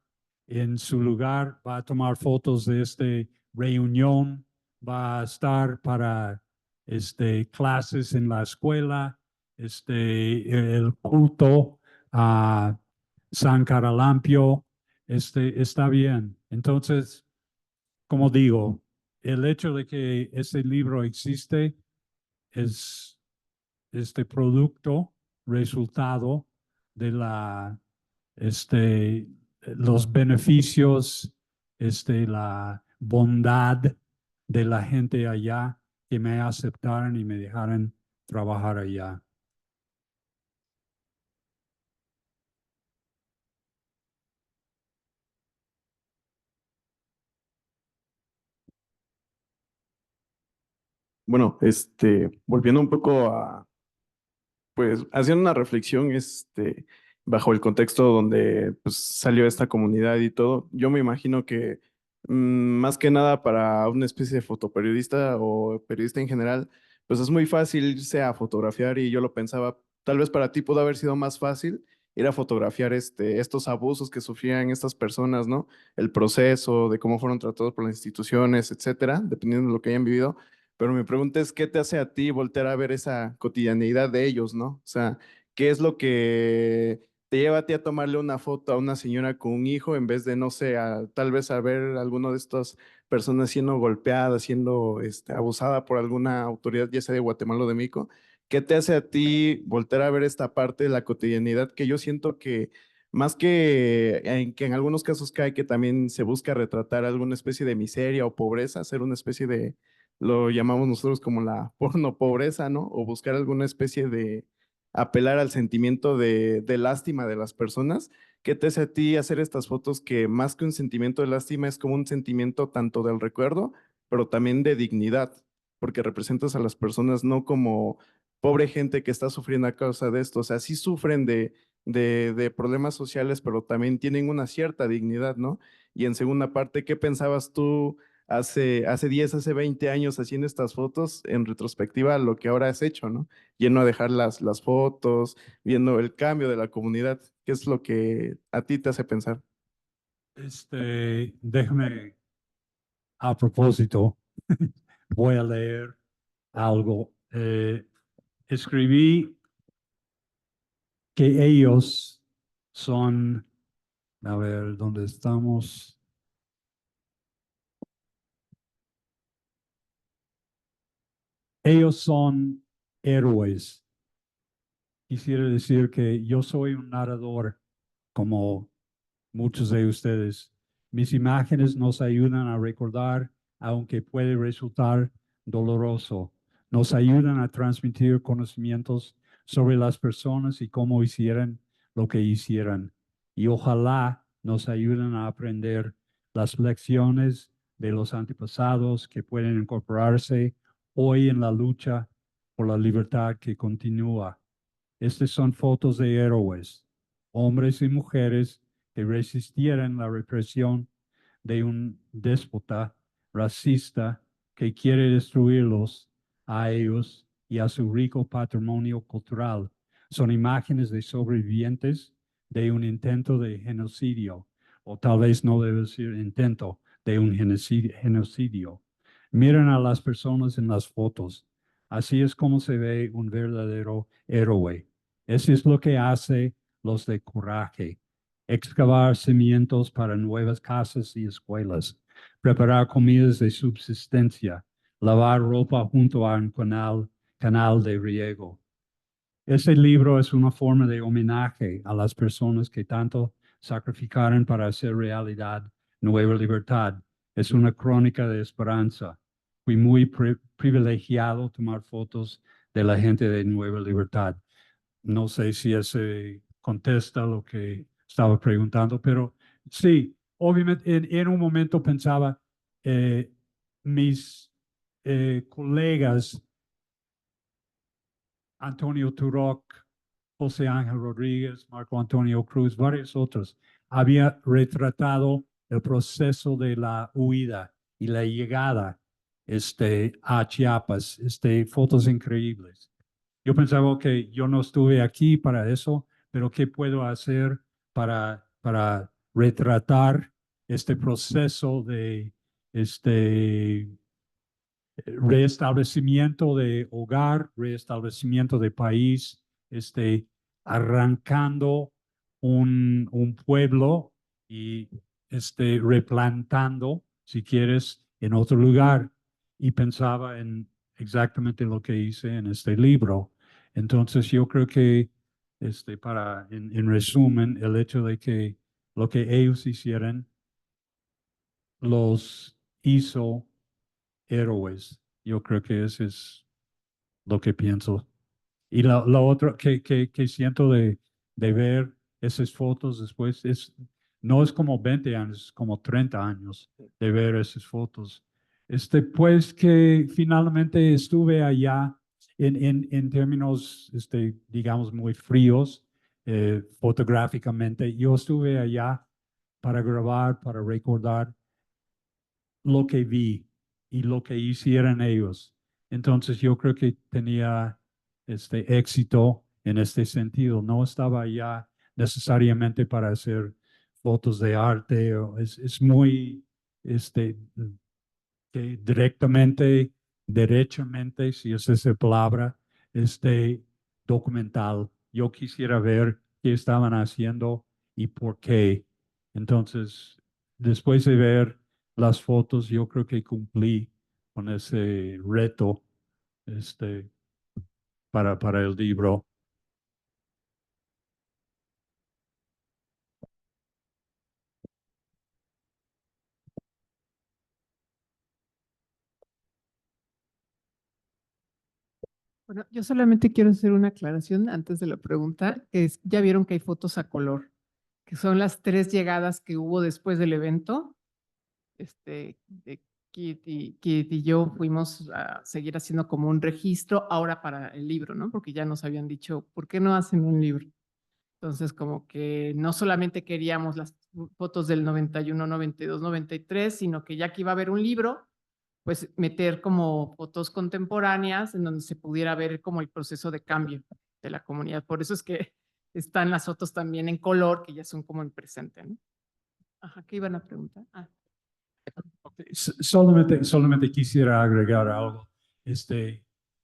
en su lugar, va a tomar fotos de esta reunión, va a estar para clases en la escuela, el culto a San Caralampio, está bien. Entonces, como digo, el hecho de que este libro existe es este producto, resultado de los beneficios, la bondad de la gente allá que me aceptaron y me dejaron trabajar allá.
Bueno, volviendo un poco a, pues, haciendo una reflexión, bajo el contexto donde pues, salió esta comunidad y todo. Yo me imagino que más que nada para una especie de fotoperiodista o periodista en general, pues es muy fácil irse a fotografiar y yo lo pensaba, tal vez para ti pudo haber sido más fácil ir a fotografiar estos abusos que sufrían estas personas, ¿no? El proceso de cómo fueron tratados por las instituciones, etcétera, dependiendo de lo que hayan vivido. Pero mi pregunta es, ¿qué te hace a ti voltear a ver esa cotidianidad de ellos, ¿no? O sea, ¿qué es lo que te lleva a ti a tomarle una foto a una señora con un hijo en vez de, no sé, tal vez a ver a alguno de estas personas siendo golpeada, siendo abusada por alguna autoridad, ya sea de Guatemala o de México? ¿Qué te hace a ti voltear a ver esta parte de la cotidianidad que yo siento que más que en algunos casos cae que también se busca retratar alguna especie de miseria o pobreza, hacer una especie de, lo llamamos nosotros como la porno pobreza, ¿no? O buscar alguna especie de apelar al sentimiento de lástima de las personas. ¿Qué te hace a ti hacer estas fotos que más que un sentimiento de lástima es como un sentimiento tanto del recuerdo, pero también de dignidad? Porque representas a las personas no como pobre gente que está sufriendo a causa de esto, o sea, sí sufren de problemas sociales, pero también tienen una cierta dignidad, ¿no? Y en segunda parte, ¿qué pensabas tú hace 10, hace 20 años haciendo estas fotos en retrospectiva a lo que ahora has hecho, ¿no? Yendo a dejar las fotos, viendo el cambio de la comunidad? ¿Qué es lo que a ti te hace pensar?
Déjame, a propósito, voy a leer algo. Escribí que ellos son, a ver, ¿dónde estamos? Ellos son héroes. Quisiera decir que yo soy un narrador como muchos de ustedes. Mis imágenes nos ayudan a recordar, aunque puede resultar doloroso. Nos ayudan a transmitir conocimientos sobre las personas y cómo hicieran lo que hicieran. Y ojalá nos ayuden a aprender las lecciones de los antepasados que pueden incorporarse hoy en la lucha por la libertad que continúa. Estas son fotos de héroes, hombres y mujeres que resistieran la represión de un déspota racista que quiere destruirlos a ellos y a su rico patrimonio cultural. Son imágenes de sobrevivientes de un intento de genocidio, o tal vez no debe ser intento de un genocidio. Miren a las personas en las fotos. Así es como se ve un verdadero héroe. Eso es lo que hace los de coraje. Excavar cimientos para nuevas casas y escuelas, preparar comidas de subsistencia, lavar ropa junto a un canal de riego. Ese libro es una forma de homenaje a las personas que tanto sacrificaron para hacer realidad nueva libertad. Es una crónica de esperanza. Fui muy privilegiado tomar fotos de la gente de Nueva Libertad. No sé si ese contesta lo que estaba preguntando, pero sí, obviamente en un momento pensaba, mis colegas, Antonio Turok, José Ángel Rodríguez, Marco Antonio Cruz, varios otros, había retratado el proceso de la huida y la llegada a Chiapas, fotos increíbles. Yo pensaba que yo no estuve aquí para eso, pero ¿qué puedo hacer para retratar este proceso de reestablecimiento de hogar, reestablecimiento de país, arrancando un pueblo y replantando, si quieres, en otro lugar? Y pensaba en exactamente lo que hice en este libro. Entonces yo creo que, en resumen, el hecho de que lo que ellos hicieron los hizo héroes. Yo creo que eso es lo que pienso. Y lo otro que siento de ver esas fotos después no es como 20 años, es como 30 años de ver esas fotos. Pues que finalmente estuve allá en términos, digamos, muy fríos. fotográficamente. Yo estuve allá para grabar, para recordar lo que vi y lo que hicieron ellos. Entonces yo creo que tenía éxito en este sentido. No estaba allá necesariamente para hacer fotos de arte. Es muy que directamente, derechamente, si es esa palabra, documental. Yo quisiera ver qué estaban haciendo y por qué. Entonces, después de ver las fotos, yo creo que cumplí con ese reto para el libro.
Bueno, yo solamente quiero hacer una aclaración antes de la pregunta, que es, ya vieron que hay fotos a color, que son las 3 llegadas que hubo después del evento. De Kit y yo fuimos a seguir haciendo como un registro ahora para el libro, ¿no? Porque ya nos habían dicho, ¿por qué no hacen un libro? Entonces, como que no solamente queríamos las fotos del 91, 92, 93, sino que ya que iba a haber un libro, pues meter como fotos contemporáneas en donde se pudiera ver como el proceso de cambio de la comunidad. Por eso es que están las fotos también en color, que ya son como en presente, ¿no? Ajá, ¿qué iban a preguntar? Ah.
Solamente quisiera agregar algo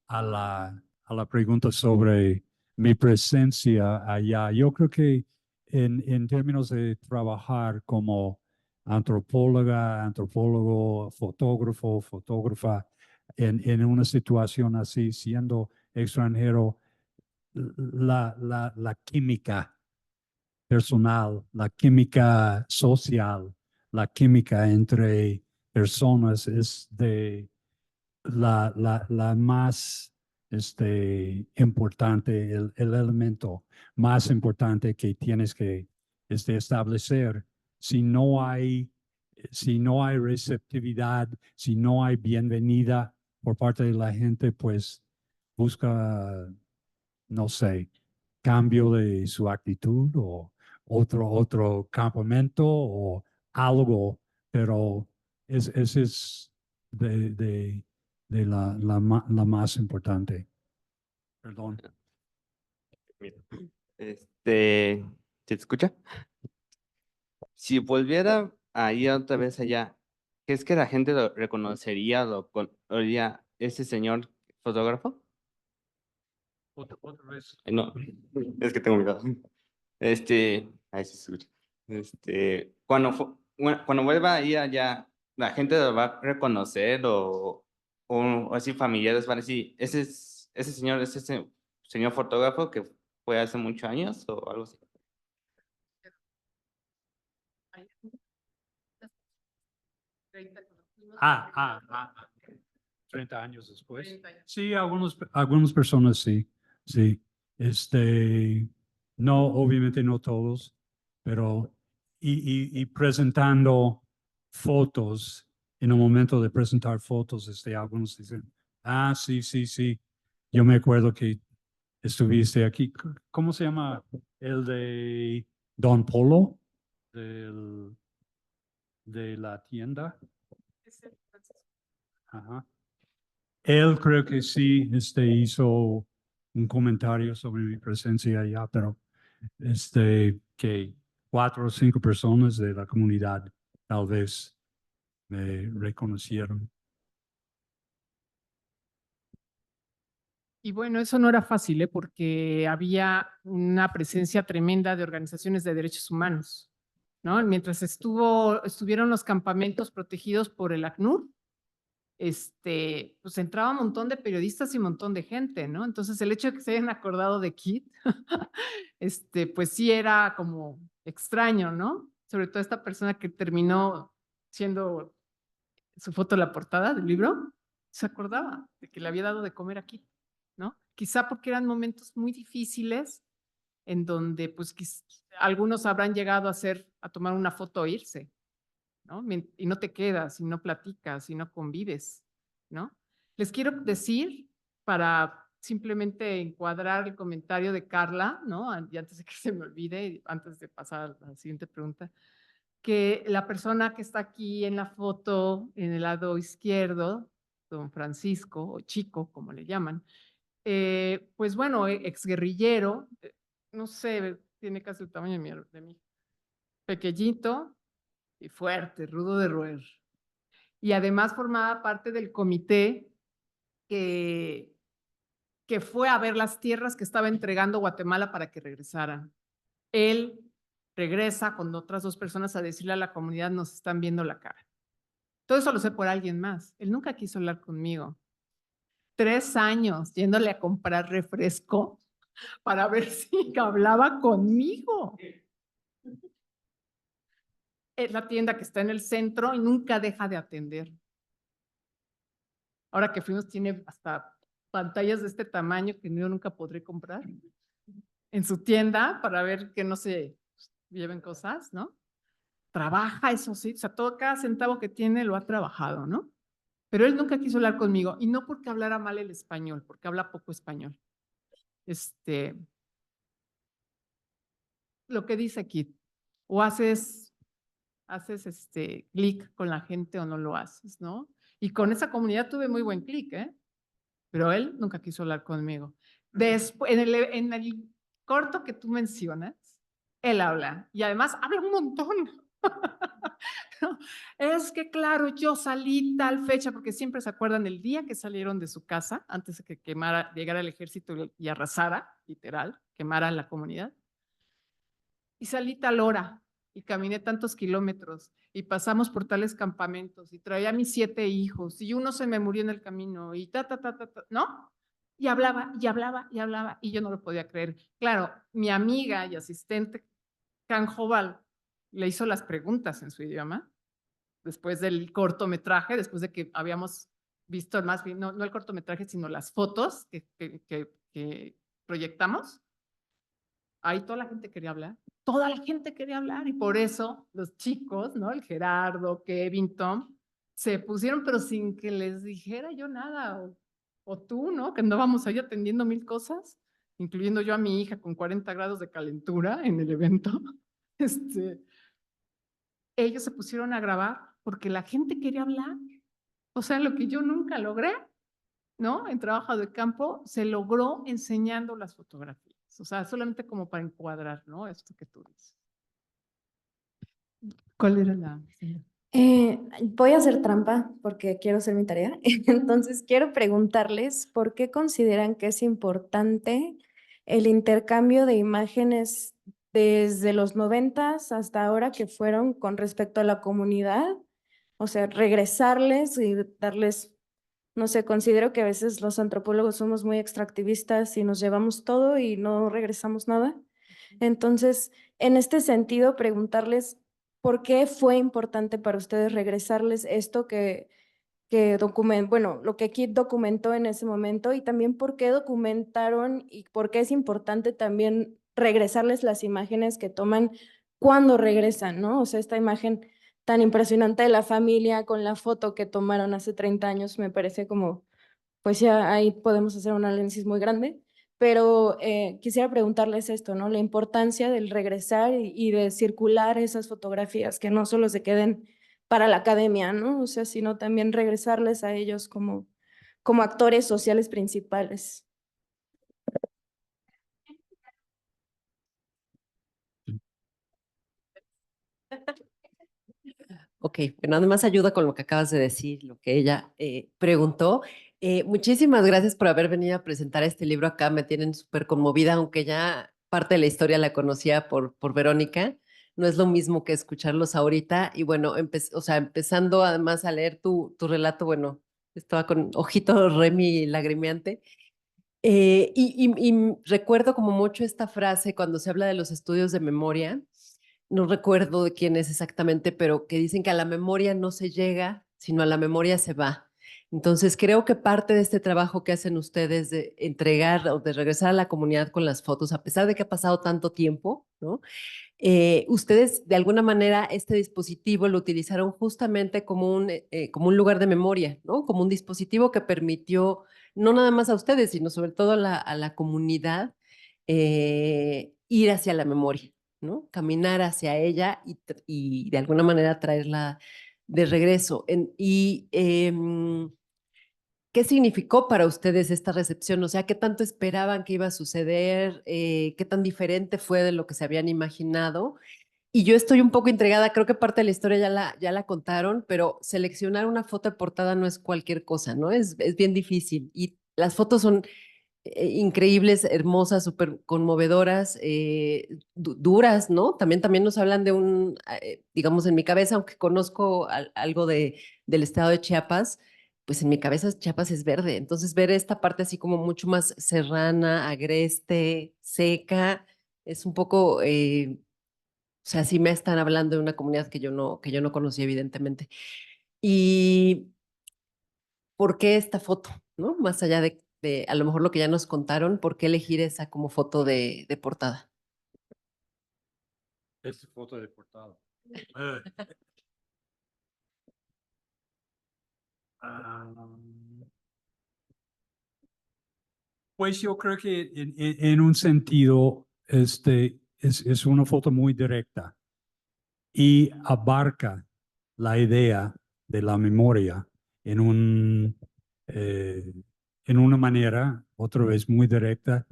a la pregunta sobre mi presencia allá. Yo creo que en términos de trabajar como antropólogo, fotógrafo, fotógrafa, en una situación así, siendo extranjero, la química personal, la química social, la química entre personas es de la más importante, el elemento más importante que tienes que establecer. Si no hay, si no hay receptividad, si no hay bienvenida por parte de la gente, pues busca, no sé, cambio de su actitud o otro campamento o algo, pero ese es de la más importante. Perdón.
Mira, ¿se te escucha? Si volviera a ir otra vez allá, ¿crees que la gente lo reconocería, lo conocería ese señor fotógrafo?
Otra vez.
No, es que tengo miedo. Ahí sí se escucha. Cuando vuelva a ir allá, la gente lo va a reconocer o así familiares van a decir, ese señor es ese señor fotógrafo que fue hace muchos años o algo así.
Ah, 30 años después. Sí, algunas personas sí, sí. No, obviamente no todos, pero y presentando fotos, en el momento de presentar fotos, algunos dicen, sí, sí, sí, yo me acuerdo que estuviste aquí. ¿Cómo se llama el de Don Polo? De la tienda. Ajá. Él creo que sí hizo un comentario sobre mi presencia allá, pero que 4 o 5 personas de la comunidad tal vez me reconocieron.
Y bueno, eso no era fácil, ¿eh? Porque había una presencia tremenda de organizaciones de derechos humanos, ¿no? Mientras estuvieron los campamentos protegidos por el ACNUR, pues entraba un montón de periodistas y un montón de gente, ¿no? Entonces el hecho de que se hayan acordado de Kit, pues sí era como extraño, ¿no? Sobre todo esta persona que terminó siendo su foto en la portada del libro, se acordaba de que le había dado de comer a Kit, ¿no? Quizá porque eran momentos muy difíciles en donde pues algunos habrán llegado a tomar una foto e irse, ¿no? Y no te quedas, y no platicas, y no convives, ¿no? Les quiero decir, para simplemente encuadrar el comentario de Carla, ¿no? Y antes de que se me olvide, antes de pasar a la siguiente pregunta, que la persona que está aquí en la foto, en el lado izquierdo, don Francisco, o Chico, como le llaman, pues bueno, exguerrillero, no sé, tiene casi el tamaño de mí, pequeñito y fuerte, rudo de roer. Y además formaba parte del comité que fue a ver las tierras que estaba entregando Guatemala para que regresaran. Él regresa con otras 2 personas a decirle a la comunidad, nos están viendo la cara. Todo eso lo sé por alguien más. Él nunca quiso hablar conmigo. 3 años yéndole a comprar refresco para ver si hablaba conmigo. Es la tienda que está en el centro y nunca deja de atender. Ahora que fuimos, tiene hasta pantallas de este tamaño que yo nunca podré comprar en su tienda para ver que no se lleven cosas, ¿no? Trabaja, eso sí, o sea, todo, cada centavo que tiene lo ha trabajado, ¿no? Pero él nunca quiso hablar conmigo, y no porque hablara mal el español, porque habla poco español. Lo que dice aquí, o haces clic con la gente o no lo haces, ¿no? Y con esa comunidad tuve muy buen clic, ¿eh? Pero él nunca quiso hablar conmigo. Después, en el corto que tú mencionas, él habla, y además habla un montón. Es que claro, yo salí tal fecha, porque siempre se acuerdan el día que salieron de su casa, antes de que llegara el ejército y arrasara, literal, quemara la comunidad. Y salí tal hora, y caminé tantos kilómetros, y pasamos por tales campamentos, y traía a mis 7 hijos, y uno se me murió en el camino, y ¿no? Y hablaba, y hablaba, y hablaba, y yo no lo podía creer. Claro, mi amiga y asistente, Canjobal, le hizo las preguntas en su idioma, después del cortometraje, después de que habíamos visto más bien, no el cortometraje, sino las fotos que proyectamos. Ahí toda la gente quería hablar, toda la gente quería hablar, y por eso los chicos, ¿no? El Gerardo, Kevin, Tom, se pusieron, pero sin que les dijera yo nada, o tú, ¿no? Que andábamos ahí atendiendo 1000 cosas, incluyendo yo a mi hija con 40 grados de calentura en el evento. Ellos se pusieron a grabar porque la gente quería hablar. O sea, lo que yo nunca logré, ¿no? En trabajo de campo, se logró enseñando las fotografías. O sea, solamente como para encuadrar, ¿no? Esto que tú dices. ¿Cuál era la...?
Voy a hacer trampa porque quiero hacer mi tarea. Entonces, quiero preguntarles por qué consideran que es importante el intercambio de imágenes desde los 90s hasta ahora que fueron con respecto a la comunidad. O sea, regresarles y darles, no sé, considero que a veces los antropólogos somos muy extractivistas y nos llevamos todo y no regresamos nada. Entonces, en este sentido, preguntarles por qué fue importante para ustedes regresarles esto bueno, lo que Kit documentó en ese momento, y también por qué documentaron y por qué es importante también regresarles las imágenes que toman cuando regresan, ¿no? O sea, esta imagen tan impresionante de la familia con la foto que tomaron hace 30 años me parece como, pues ya ahí podemos hacer un análisis muy grande. Pero quisiera preguntarles esto, ¿no? La importancia del regresar y de circular esas fotografías, que no solo se queden para la academia, ¿no? O sea, sino también regresarles a ellos como actores sociales principales.
Ok, bueno, además ayuda con lo que acabas de decir, lo que ella preguntó. Muchísimas gracias por haber venido a presentar este libro acá. Me tienen súper conmovida, aunque ya parte de la historia la conocía por Verónica. No es lo mismo que escucharlos ahorita. Y bueno, o sea, empezando además a leer tu relato, bueno, estaba con ojito remi lagrimeante. Y recuerdo como mucho esta frase cuando se habla de los estudios de memoria. No recuerdo de quién es exactamente, pero que dicen que a la memoria no se llega, sino a la memoria se va. Entonces, creo que parte de este trabajo que hacen ustedes de entregar o de regresar a la comunidad con las fotos, a pesar de que ha pasado tanto tiempo, ¿no? Ustedes, de alguna manera, este dispositivo lo utilizaron justamente como un lugar de memoria, ¿no? Como un dispositivo que permitió no nada más a ustedes, sino sobre todo a la comunidad, ir hacia la memoria, ¿no? Caminar hacia ella y de alguna manera traerla de regreso. ¿Qué significó para ustedes esta recepción? O sea, ¿qué tanto esperaban que iba a suceder? ¿Qué tan diferente fue de lo que se habían imaginado? Y yo estoy un poco intrigada, creo que parte de la historia ya la contaron, pero seleccionar una foto de portada no es cualquier cosa, ¿no? Es bien difícil. Y las fotos son increíbles, hermosas, súper conmovedoras, duras, ¿no? También nos hablan de digamos, en mi cabeza, aunque conozco algo del estado de Chiapas, pues en mi cabeza Chiapas es verde. Entonces ver esta parte así como mucho más serrana, agreste, seca, es un poco, o sea, sí me están hablando de una comunidad que yo no conocía, evidentemente. ¿Y por qué esta foto? ¿No? Más allá de a lo mejor lo que ya nos contaron, ¿por qué elegir esa como foto de portada?
Esta foto de portada. Pues yo creo que en un sentido es una foto muy directa y abarca la idea de la memoria en eh, en una manera, otra vez muy directa,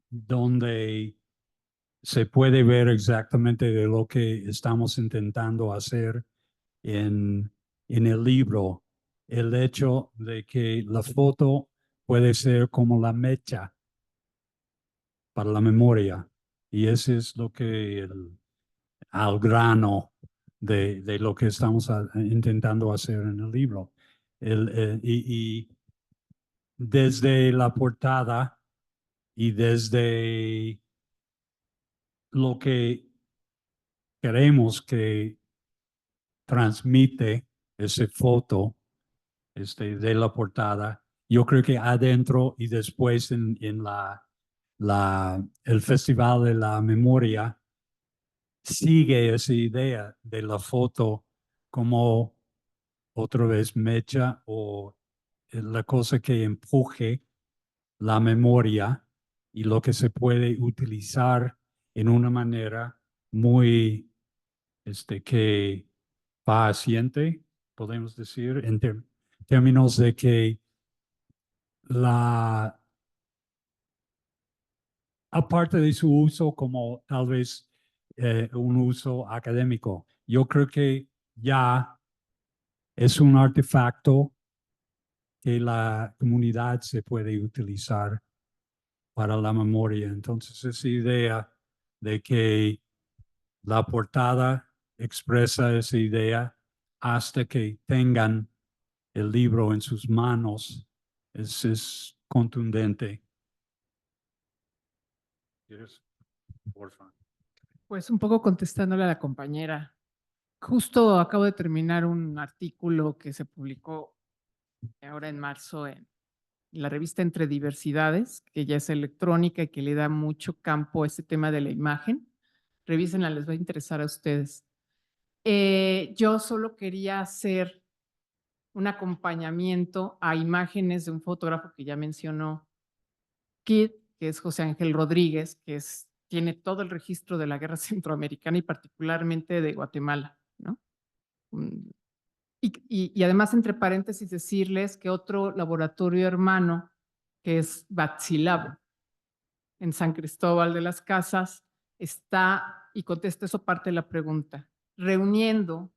donde se puede ver exactamente de lo que estamos intentando hacer en el libro. El hecho de que la foto puede ser como la mecha para la memoria. Y ese es lo que al grano de lo que estamos intentando hacer en el libro. Y desde la portada y desde lo que queremos que transmite esa foto de la portada, yo creo que adentro y después en el Festival de la Memoria sigue esa idea de la foto como otra vez mecha o la cosa que empuje la memoria y lo que se puede utilizar en una manera muy que paciente, podemos decir, en términos de que la, aparte de su uso como tal vez un uso académico, yo creo que ya es un artefacto que la comunidad se puede utilizar para la memoria. Entonces, esa idea de que la portada expresa esa idea hasta que tengan el libro en sus manos es contundente. ¿Quieres? Porfa.
Pues un poco contestándole a la compañera. Justo acabo de terminar un artículo que se publicó ahora en marzo en la revista Entre Diversidades, que ya es electrónica y que le da mucho campo a este tema de la imagen. Revísenla, les va a interesar a ustedes. Yo solo quería hacer un acompañamiento a imágenes de un fotógrafo que ya mencionó, Kid, que es José Ángel Rodríguez, tiene todo el registro de la guerra centroamericana y particularmente de Guatemala, ¿no? Y además, entre paréntesis, decirles que otro laboratorio hermano, que es Batsilab, en San Cristóbal de las Casas, está, y contesta eso parte de la pregunta, reuniendo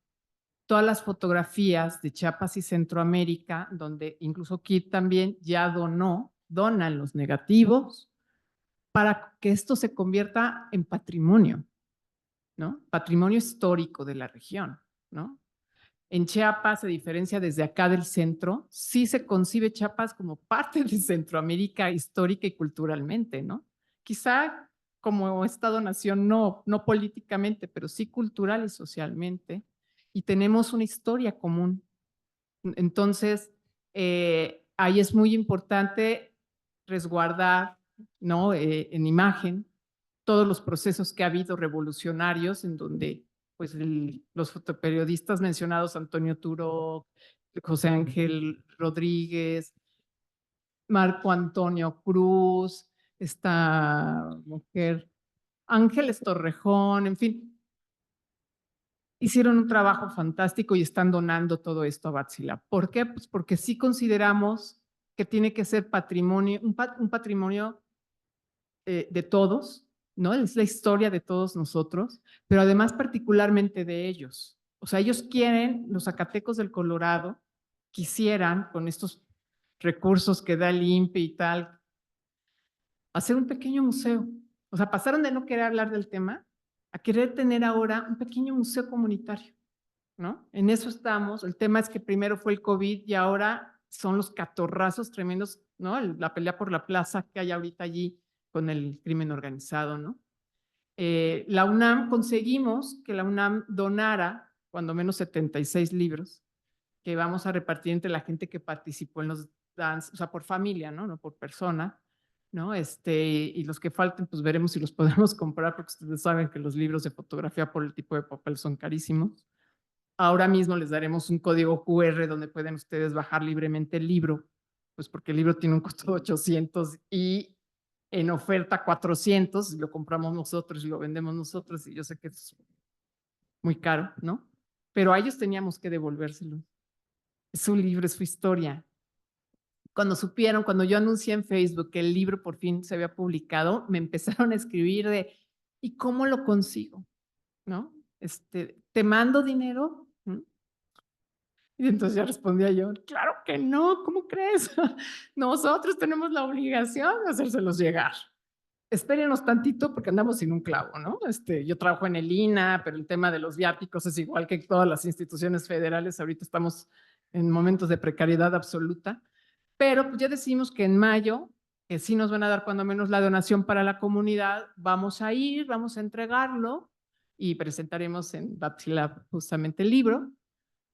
todas las fotografías de Chiapas y Centroamérica, donde incluso Kit también ya donan los negativos para que esto se convierta en patrimonio, ¿no? Patrimonio histórico de la región, ¿no? En Chiapas, a diferencia desde acá del centro, sí se concibe Chiapas como parte de Centroamérica histórica y culturalmente, ¿no? Quizá como Estado-nación no políticamente, pero sí cultural y socialmente. Y tenemos una historia común. Entonces, ahí es muy importante resguardar, ¿no? En imagen todos los procesos que ha habido revolucionarios en donde pues los fotoperiodistas mencionados, Antonio Turo, José Ángel Rodríguez, Marco Antonio Cruz, esta mujer, Ángeles Torrejón, en fin. Hicieron un trabajo fantástico y están donando todo esto a Batzilab. ¿Por qué? Pues porque sí consideramos que tiene que ser patrimonio, un patrimonio de todos, ¿no? Es la historia de todos nosotros, pero además particularmente de ellos. O sea, ellos quieren, los zacatecos del Colorado, quisieran, con estos recursos que da el INPE y tal, hacer un pequeño museo. O sea, pasaron de no querer hablar del tema a querer tener ahora un pequeño museo comunitario, ¿no? En eso estamos. El tema es que primero fue el COVID y ahora son los catorrazos tremendos, ¿no? La pelea por la plaza que hay ahorita allí con el crimen organizado, ¿no? La UNAM, conseguimos que la UNAM donara cuando menos 76 libros que vamos a repartir entre la gente que participó en los dance, o sea, por familia, ¿no? No por persona, ¿no? Y los que falten, pues veremos si los podemos comprar, porque ustedes saben que los libros de fotografía por el tipo de papel son carísimos. Ahora mismo les daremos un código QR donde pueden ustedes bajar libremente el libro, pues porque el libro tiene un costo de 800 y en oferta 400, y lo compramos nosotros y lo vendemos nosotros, y yo sé que es muy caro, ¿no? Pero a ellos teníamos que devolvérselo. Es su libro, es su historia. Cuando supieron, cuando yo anuncié en Facebook que el libro por fin se había publicado, me empezaron a escribir de, ¿y cómo lo consigo? ¿No? ¿Te mando dinero? ¿Mm? Y entonces ya respondía yo, claro que no, ¿cómo crees? Nosotros tenemos la obligación de hacérselos llegar. Espérenos tantito porque andamos sin un clavo, ¿no? Yo trabajo en el INAH, pero el tema de los viáticos es igual que todas las instituciones federales. Ahorita estamos en momentos de precariedad absoluta, pero pues ya decimos que en mayo, que sí nos van a dar cuando menos la donación para la comunidad, vamos a ir, vamos a entregarlo y presentaremos en Batzilab justamente el libro,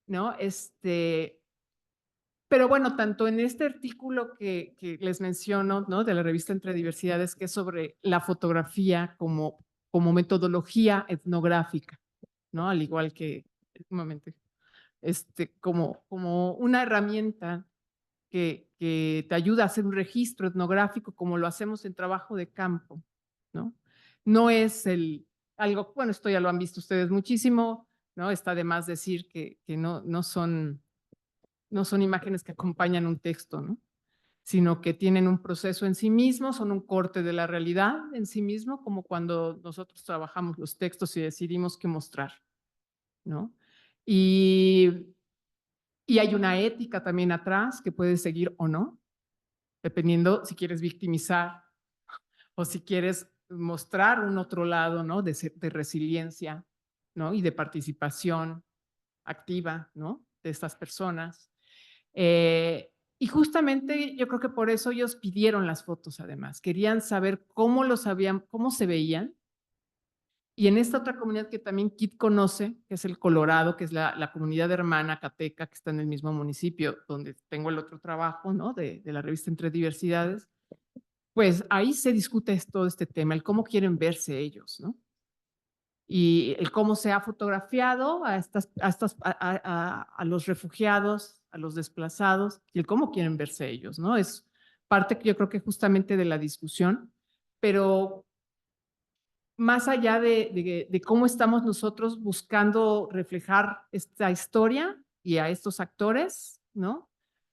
¿no? Pero bueno, tanto en este artículo que les menciono, ¿no? De la revista Entre Diversidades, que es sobre la fotografía como metodología etnográfica, ¿no? Al igual que, un momento, como una herramienta que te ayuda a hacer un registro etnográfico como lo hacemos en trabajo de campo, ¿no? No es algo, bueno, esto ya lo han visto ustedes muchísimo, ¿no? Está de más decir que no son imágenes que acompañan un texto, ¿no? Sino que tienen un proceso en sí mismo, son un corte de la realidad en sí mismo, como cuando nosotros trabajamos los textos y decidimos qué mostrar, ¿no? Y hay una ética también atrás que puedes seguir o no, dependiendo si quieres victimizar o si quieres mostrar un otro lado, ¿no? De resiliencia, ¿no? Y de participación activa, ¿no? De estas personas. Y justamente yo creo que por eso ellos pidieron las fotos además, querían saber cómo cómo se veían. Y en esta otra comunidad que también Kit conoce, que es el Colorado, que es la comunidad hermana Cateca, que está en el mismo municipio donde tengo el otro trabajo, ¿no? De la revista Entre Diversidades, pues ahí se discute todo este tema, el cómo quieren verse ellos, ¿no? Y el cómo se ha fotografiado a los refugiados, a los desplazados, y el cómo quieren verse ellos, ¿no? Es parte, yo creo que justamente de la discusión, pero más allá de cómo estamos nosotros buscando reflejar esta historia y a estos actores, ¿no?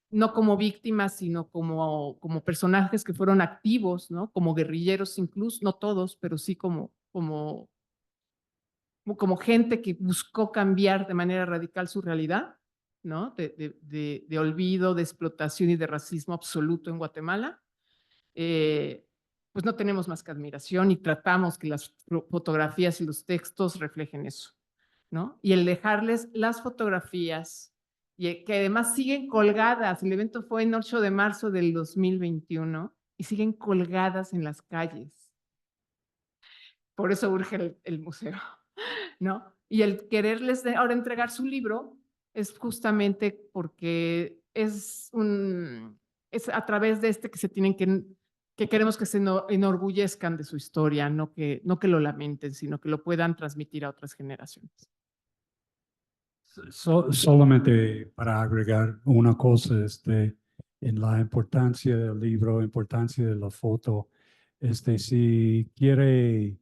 No como víctimas, sino como personajes que fueron activos, ¿no? Como guerrilleros incluso, no todos, pero sí como gente que buscó cambiar de manera radical su realidad, ¿no? De olvido, de explotación y de racismo absoluto en Guatemala. Pues no tenemos más que admiración y tratamos que las fotografías y los textos reflejen eso, ¿no? Y el dejarles las fotografías, y que además siguen colgadas, el evento fue en 8 de marzo del 2021 y siguen colgadas en las calles. Por eso urge el museo, ¿no? Y el quererles ahora entregar su libro es justamente porque es a través de que se tienen que queremos que se enorgullezcan de su historia, no que lo lamenten, sino que lo puedan transmitir a otras generaciones.
Solamente para agregar una cosa, en la importancia del libro, importancia de la foto. Si quiere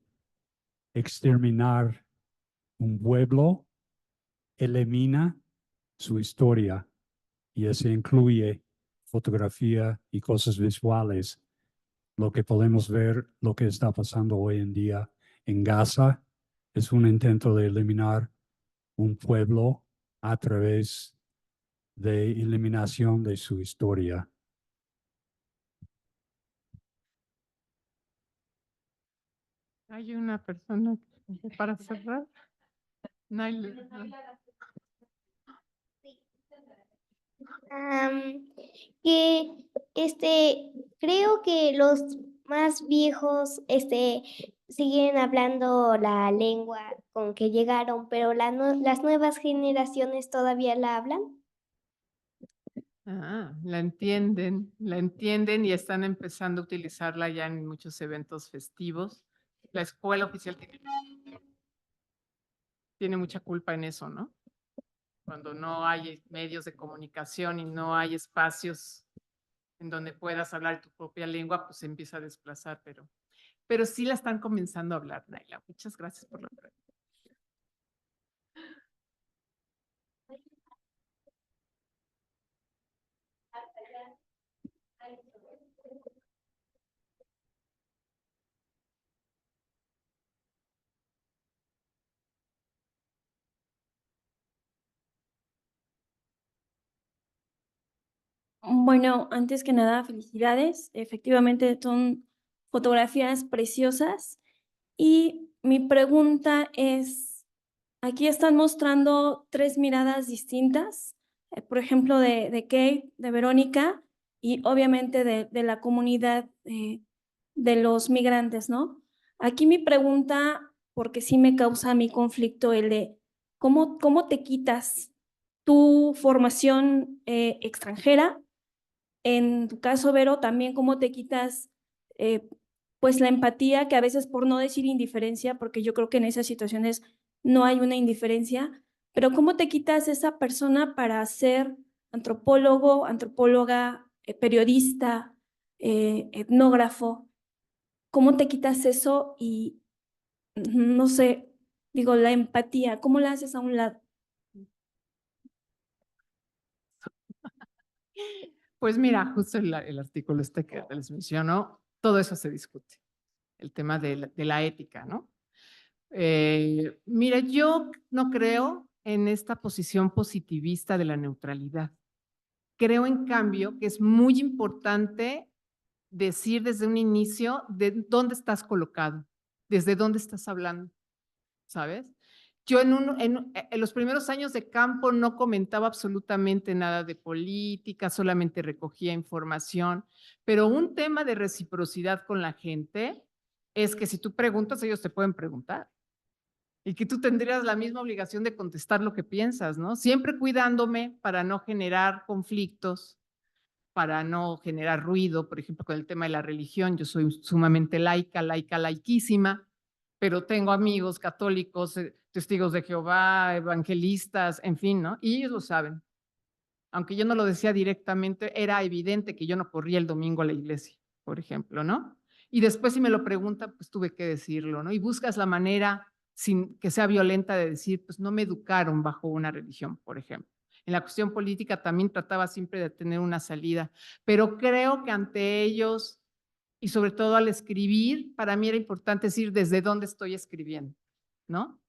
exterminar un pueblo, elimina su historia y eso incluye fotografía y cosas visuales. Lo que podemos ver, lo que está pasando hoy en día en Gaza, es un intento de eliminar un pueblo a través de eliminación de su historia.
Hay una persona para cerrar. Naila.
Que creo que los más viejos siguen hablando la lengua con que llegaron, pero las nuevas generaciones todavía la hablan.
La entienden y están empezando a utilizarla ya en muchos eventos festivos. La escuela oficial tiene mucha culpa en eso, ¿no? Cuando no hay medios de comunicación y no hay espacios en donde puedas hablar tu propia lengua, pues se empieza a desplazar, pero sí la están comenzando a hablar, Naila. Muchas gracias por la pregunta.
Bueno, antes que nada, felicidades. Efectivamente, son fotografías preciosas. Y mi pregunta es, aquí están mostrando 3 miradas distintas, por ejemplo, de Kate, de Verónica y obviamente de la comunidad de los migrantes, ¿no? Aquí mi pregunta, porque sí me causa mi conflicto, el de cómo te quitas tu formación extranjera. En tu caso, Vero, también cómo te quitas pues la empatía, que a veces por no decir indiferencia, porque yo creo que en esas situaciones no hay una indiferencia, pero cómo te quitas esa persona para ser antropólogo, antropóloga, periodista, etnógrafo, cómo te quitas eso y no sé, digo, la empatía, ¿cómo la haces a un lado?
Pues mira, justo el artículo que les menciono, todo eso se discute, el tema de la ética, ¿no? Mira, yo no creo en esta posición positivista de la neutralidad. Creo, en cambio, que es muy importante decir desde un inicio de dónde estás colocado, desde dónde estás hablando, ¿sabes? Yo en los primeros años de campo no comentaba absolutamente nada de política, solamente recogía información, pero un tema de reciprocidad con la gente es que si tú preguntas, ellos te pueden preguntar y que tú tendrías la misma obligación de contestar lo que piensas, ¿no? Siempre cuidándome para no generar conflictos, para no generar ruido, por ejemplo, con el tema de la religión. Yo soy sumamente laica, laiquísima, pero tengo amigos católicos, testigos de Jehová, evangelistas, en fin, ¿no? Y ellos lo saben. Aunque yo no lo decía directamente, era evidente que yo no corría el domingo a la iglesia, por ejemplo, ¿no? Y después si me lo preguntan, pues tuve que decirlo, ¿no? Y buscas la manera sin que sea violenta de decir, pues no me educaron bajo una religión, por ejemplo. En la cuestión política también trataba siempre de tener una salida, pero creo que ante ellos y sobre todo al escribir, para mí era importante decir desde dónde estoy escribiendo, ¿no?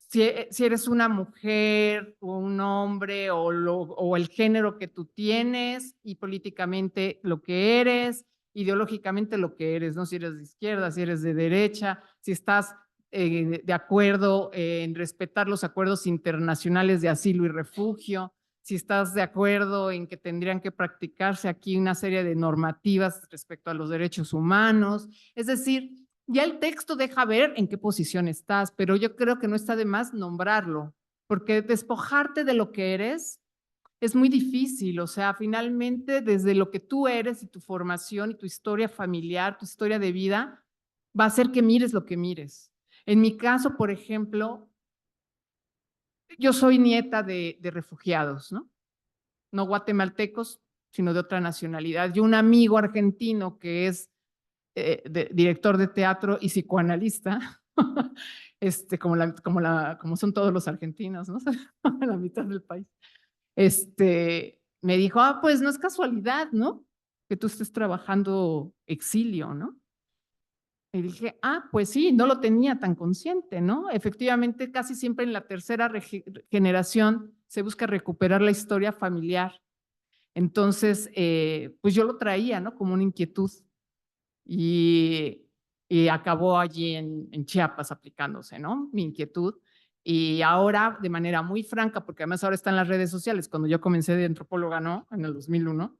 Si eres una mujer o un hombre o el género que tú tienes y políticamente lo que eres, ideológicamente lo que eres, ¿no? Si eres de izquierda, si eres de derecha, si estás de acuerdo en respetar los acuerdos internacionales de asilo y refugio, si estás de acuerdo en que tendrían que practicarse aquí una serie de normativas respecto a los derechos humanos. Es decir, ya el texto deja ver en qué posición estás, pero yo creo que no está de más nombrarlo, porque despojarte de lo que eres es muy difícil. O sea, finalmente desde lo que tú eres y tu formación y tu historia familiar, tu historia de vida, va a hacer que mires lo que mires. En mi caso, por ejemplo, yo soy nieta de refugiados, ¿no? No guatemaltecos, sino de otra nacionalidad. Y un amigo argentino que es director de teatro y psicoanalista, como son todos los argentinos, ¿no? La mitad del país. Me dijo, pues no es casualidad, ¿no? Que tú estés trabajando exilio, ¿no? Y dije, pues sí, no lo tenía tan consciente, ¿no? Efectivamente, casi siempre en la tercera generación se busca recuperar la historia familiar. Entonces, pues yo lo traía, ¿no? Como una inquietud. Y acabó allí en Chiapas aplicándose, ¿no? Mi inquietud. Y ahora, de manera muy franca, porque además ahora están las redes sociales, cuando yo comencé de antropóloga, ¿no? En el 2001,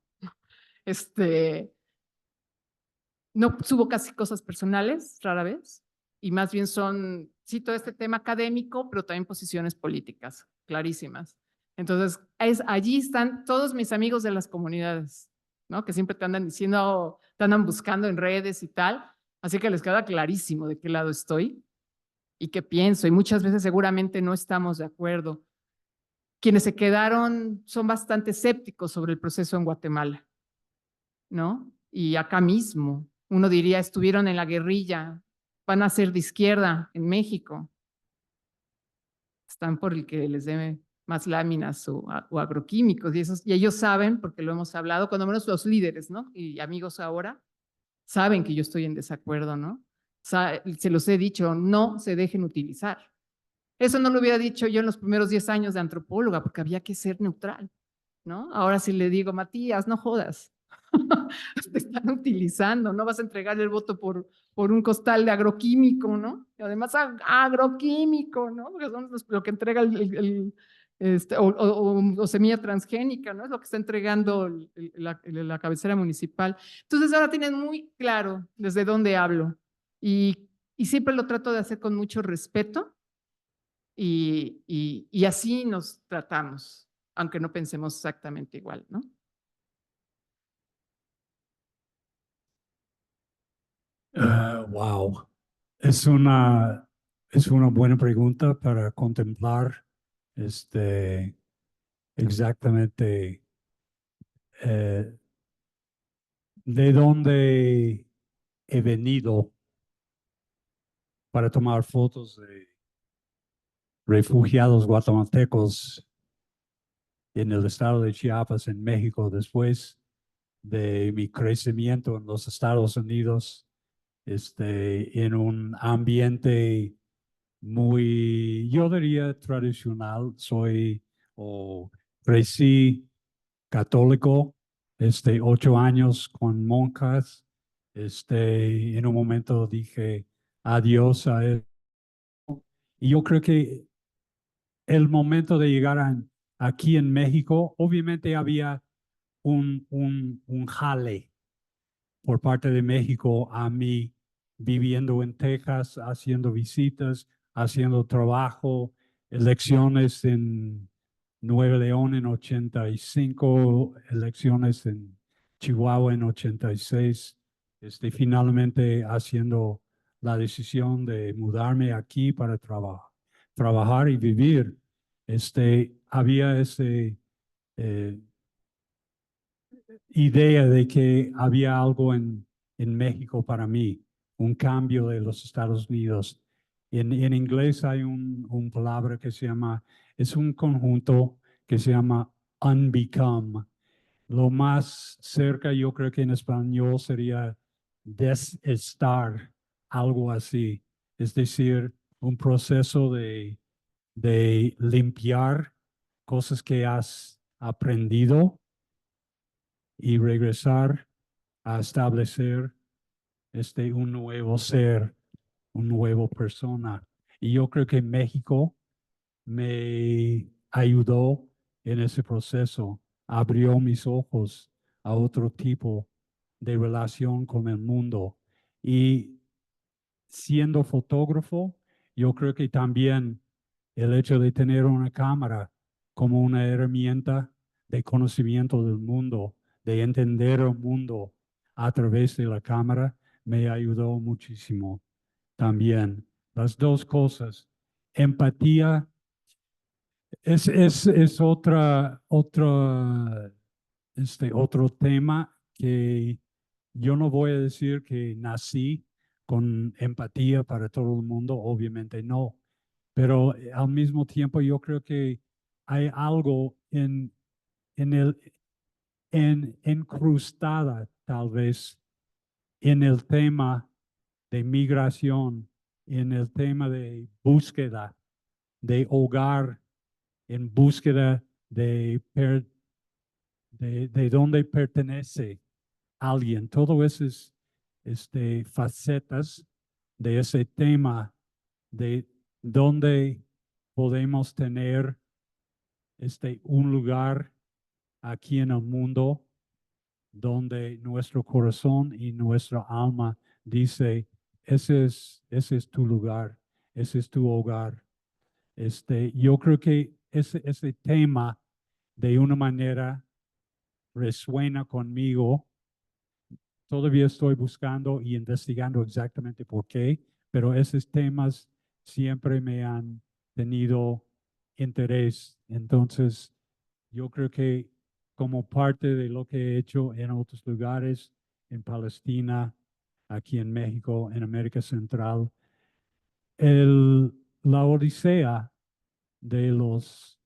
no subo casi cosas personales, rara vez, y más bien son, sí, todo este tema académico, pero también posiciones políticas, clarísimas. Entonces, allí están todos mis amigos de las comunidades, ¿no? Que siempre te andan diciendo, te andan buscando en redes y tal, así que les queda clarísimo de qué lado estoy y qué pienso, y muchas veces seguramente no estamos de acuerdo. Quienes se quedaron son bastante escépticos sobre el proceso en Guatemala, ¿no? Y acá mismo, uno diría, estuvieron en la guerrilla, van a ser de izquierda en México. Están por el que les dé más láminas o agroquímicos, y ellos saben, porque lo hemos hablado, cuando menos los líderes, ¿no? Y amigos ahora, saben que yo estoy en desacuerdo, ¿no? Se los he dicho, no se dejen utilizar. Eso no lo hubiera dicho yo en los primeros 10 años de antropóloga, porque había que ser neutral, ¿no? Ahora sí le digo, Matías, no jodas. Te están utilizando, no vas a entregar el voto por un costal de agroquímico, ¿no? Y además agroquímico, ¿no? Porque son lo que entrega o semilla transgénica, ¿no? Es lo que está entregando la cabecera municipal. Entonces ahora tienen muy claro desde dónde hablo y siempre lo trato de hacer con mucho respeto y así nos tratamos, aunque no pensemos exactamente igual, ¿no?
Wow, es una buena pregunta para contemplar exactamente de dónde he venido para tomar fotos de refugiados guatemaltecos en el estado de Chiapas, en México, después de mi crecimiento en los Estados Unidos, en un ambiente muy, yo diría, tradicional. Crecí católico, 8 años con monjas. En un momento dije adiós a él. Y yo creo que el momento de llegar aquí en México, obviamente había un jale por parte de México a mí, viviendo en Texas, haciendo visitas, haciendo trabajo, elecciones en Nuevo León en 85, elecciones en Chihuahua en 86, finalmente haciendo la decisión de mudarme aquí para trabajar y vivir. Había eh, idea de que había algo en México para mí, un cambio de los Estados Unidos. En inglés hay un palabra que se llama, es un conjunto que se llama unbecome. Lo más cerca yo creo que en español sería desestar, algo así. Es decir, un proceso de limpiar cosas que has aprendido y regresar a establecer un nuevo ser, un nuevo persona. Y yo creo que México me ayudó en ese proceso, abrió mis ojos a otro tipo de relación con el mundo. Y siendo fotógrafo, yo creo que también el hecho de tener una cámara como una herramienta de conocimiento del mundo, de entender el mundo a través de la cámara, me ayudó muchísimo también. Las dos cosas. Empatía es otra otro tema que yo no voy a decir que nací con empatía para todo el mundo, obviamente no, pero al mismo tiempo yo creo que hay algo en el, incrustada tal vez en el tema de migración, en el tema de búsqueda de hogar, en búsqueda de dónde pertenece alguien. Todo esas facetas de ese tema de dónde podemos tener un lugar aquí en el mundo donde nuestro corazón y nuestra alma dice, ese es tu lugar, ese es tu hogar. Yo creo que ese tema de una manera resuena conmigo. Todavía estoy buscando y investigando exactamente por qué, pero esos temas siempre me han tenido interés. Entonces, yo creo que como parte de lo que he hecho en otros lugares, en Palestina, aquí en México, en América Central, la odisea de los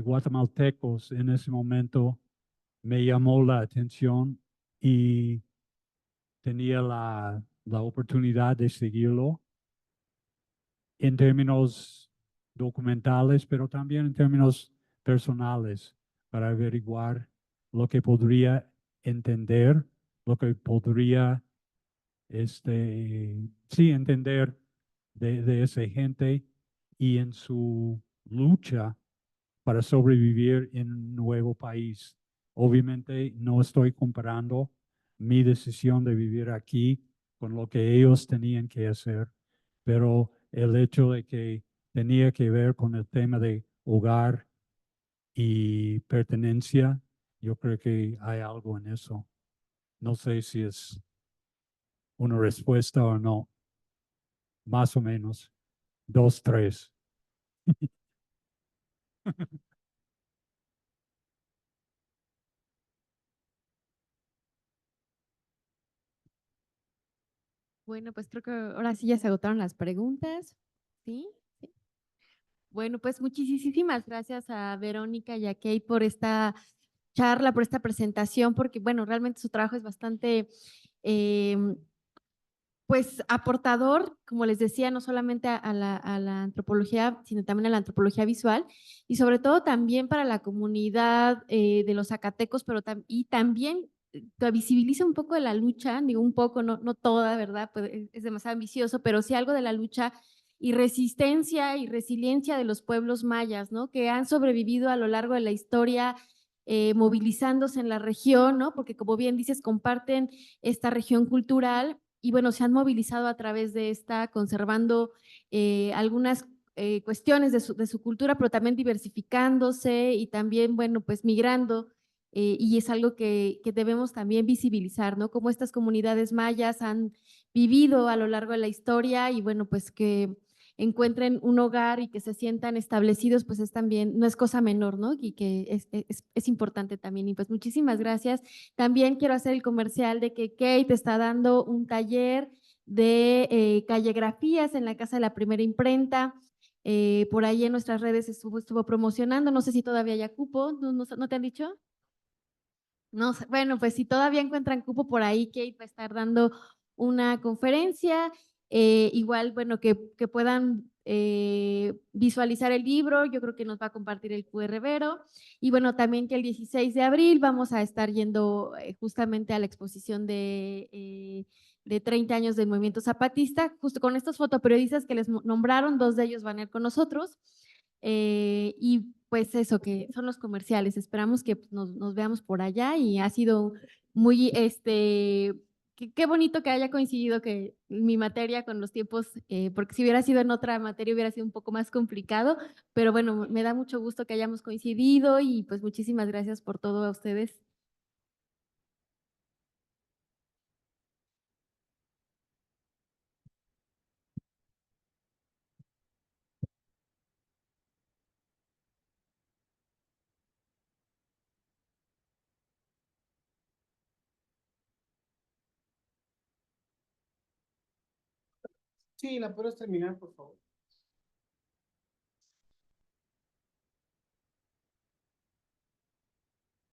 guatemaltecos en ese momento me llamó la atención y tenía la oportunidad de seguirlo en términos documentales, pero también en términos personales, para averiguar lo que podría entender, lo que podría, sí, entender de esa gente y en su lucha para sobrevivir en un nuevo país. Obviamente no estoy comparando mi decisión de vivir aquí con lo que ellos tenían que hacer, pero el hecho de que tenía que ver con el tema de hogar y pertenencia, yo creo que hay algo en eso. No sé si es una respuesta o no, más o menos, dos, tres.
Bueno, pues creo que ahora sí ya se agotaron las preguntas. ¿Sí? Sí. Bueno, pues muchísimas gracias a Verónica y a Kate por esta charla, por esta presentación, porque bueno, realmente su trabajo es bastante, pues aportador, como les decía, no solamente a la antropología, sino también a la antropología visual y sobre todo también para la comunidad de los zacatecos, pero y también que visibiliza un poco de la lucha, digo un poco, no toda, ¿verdad? Pues es demasiado ambicioso, pero sí algo de la lucha y resistencia y resiliencia de los pueblos mayas, ¿no? Que han sobrevivido a lo largo de la historia, movilizándose en la región, ¿no? Porque como bien dices, comparten esta región cultural y bueno, se han movilizado a través de esta, conservando algunas cuestiones de su cultura, pero también diversificándose y también, bueno, pues migrando. Y es algo que debemos también visibilizar, ¿no? Cómo estas comunidades mayas han vivido a lo largo de la historia y bueno, pues que encuentren un hogar y que se sientan establecidos, pues es también, no es cosa menor, ¿no? Y que es importante también. Y pues muchísimas gracias. También quiero hacer el comercial de que Kate está dando un taller de calligrafías en la Casa de la Primera Imprenta. Por ahí en nuestras redes estuvo promocionando, no sé si todavía hay cupo, ¿no te han dicho? No, bueno, pues si todavía encuentran cupo por ahí, Kate va a estar dando una conferencia, igual, bueno, que puedan visualizar el libro, yo creo que nos va a compartir el QR Vero, y bueno, también que el 16 de abril vamos a estar yendo justamente a la exposición de 30 años del movimiento zapatista, justo con estos fotoperiodistas que les nombraron, dos de ellos van a ir con nosotros, y pues eso, que son los comerciales. Esperamos que pues, nos veamos por allá y ha sido muy, qué bonito que haya coincidido que mi materia con los tiempos, porque si hubiera sido en otra materia hubiera sido un poco más complicado, pero bueno, me da mucho gusto que hayamos coincidido y pues muchísimas gracias por todo a ustedes.
Sí, ¿la puedes terminar, por favor?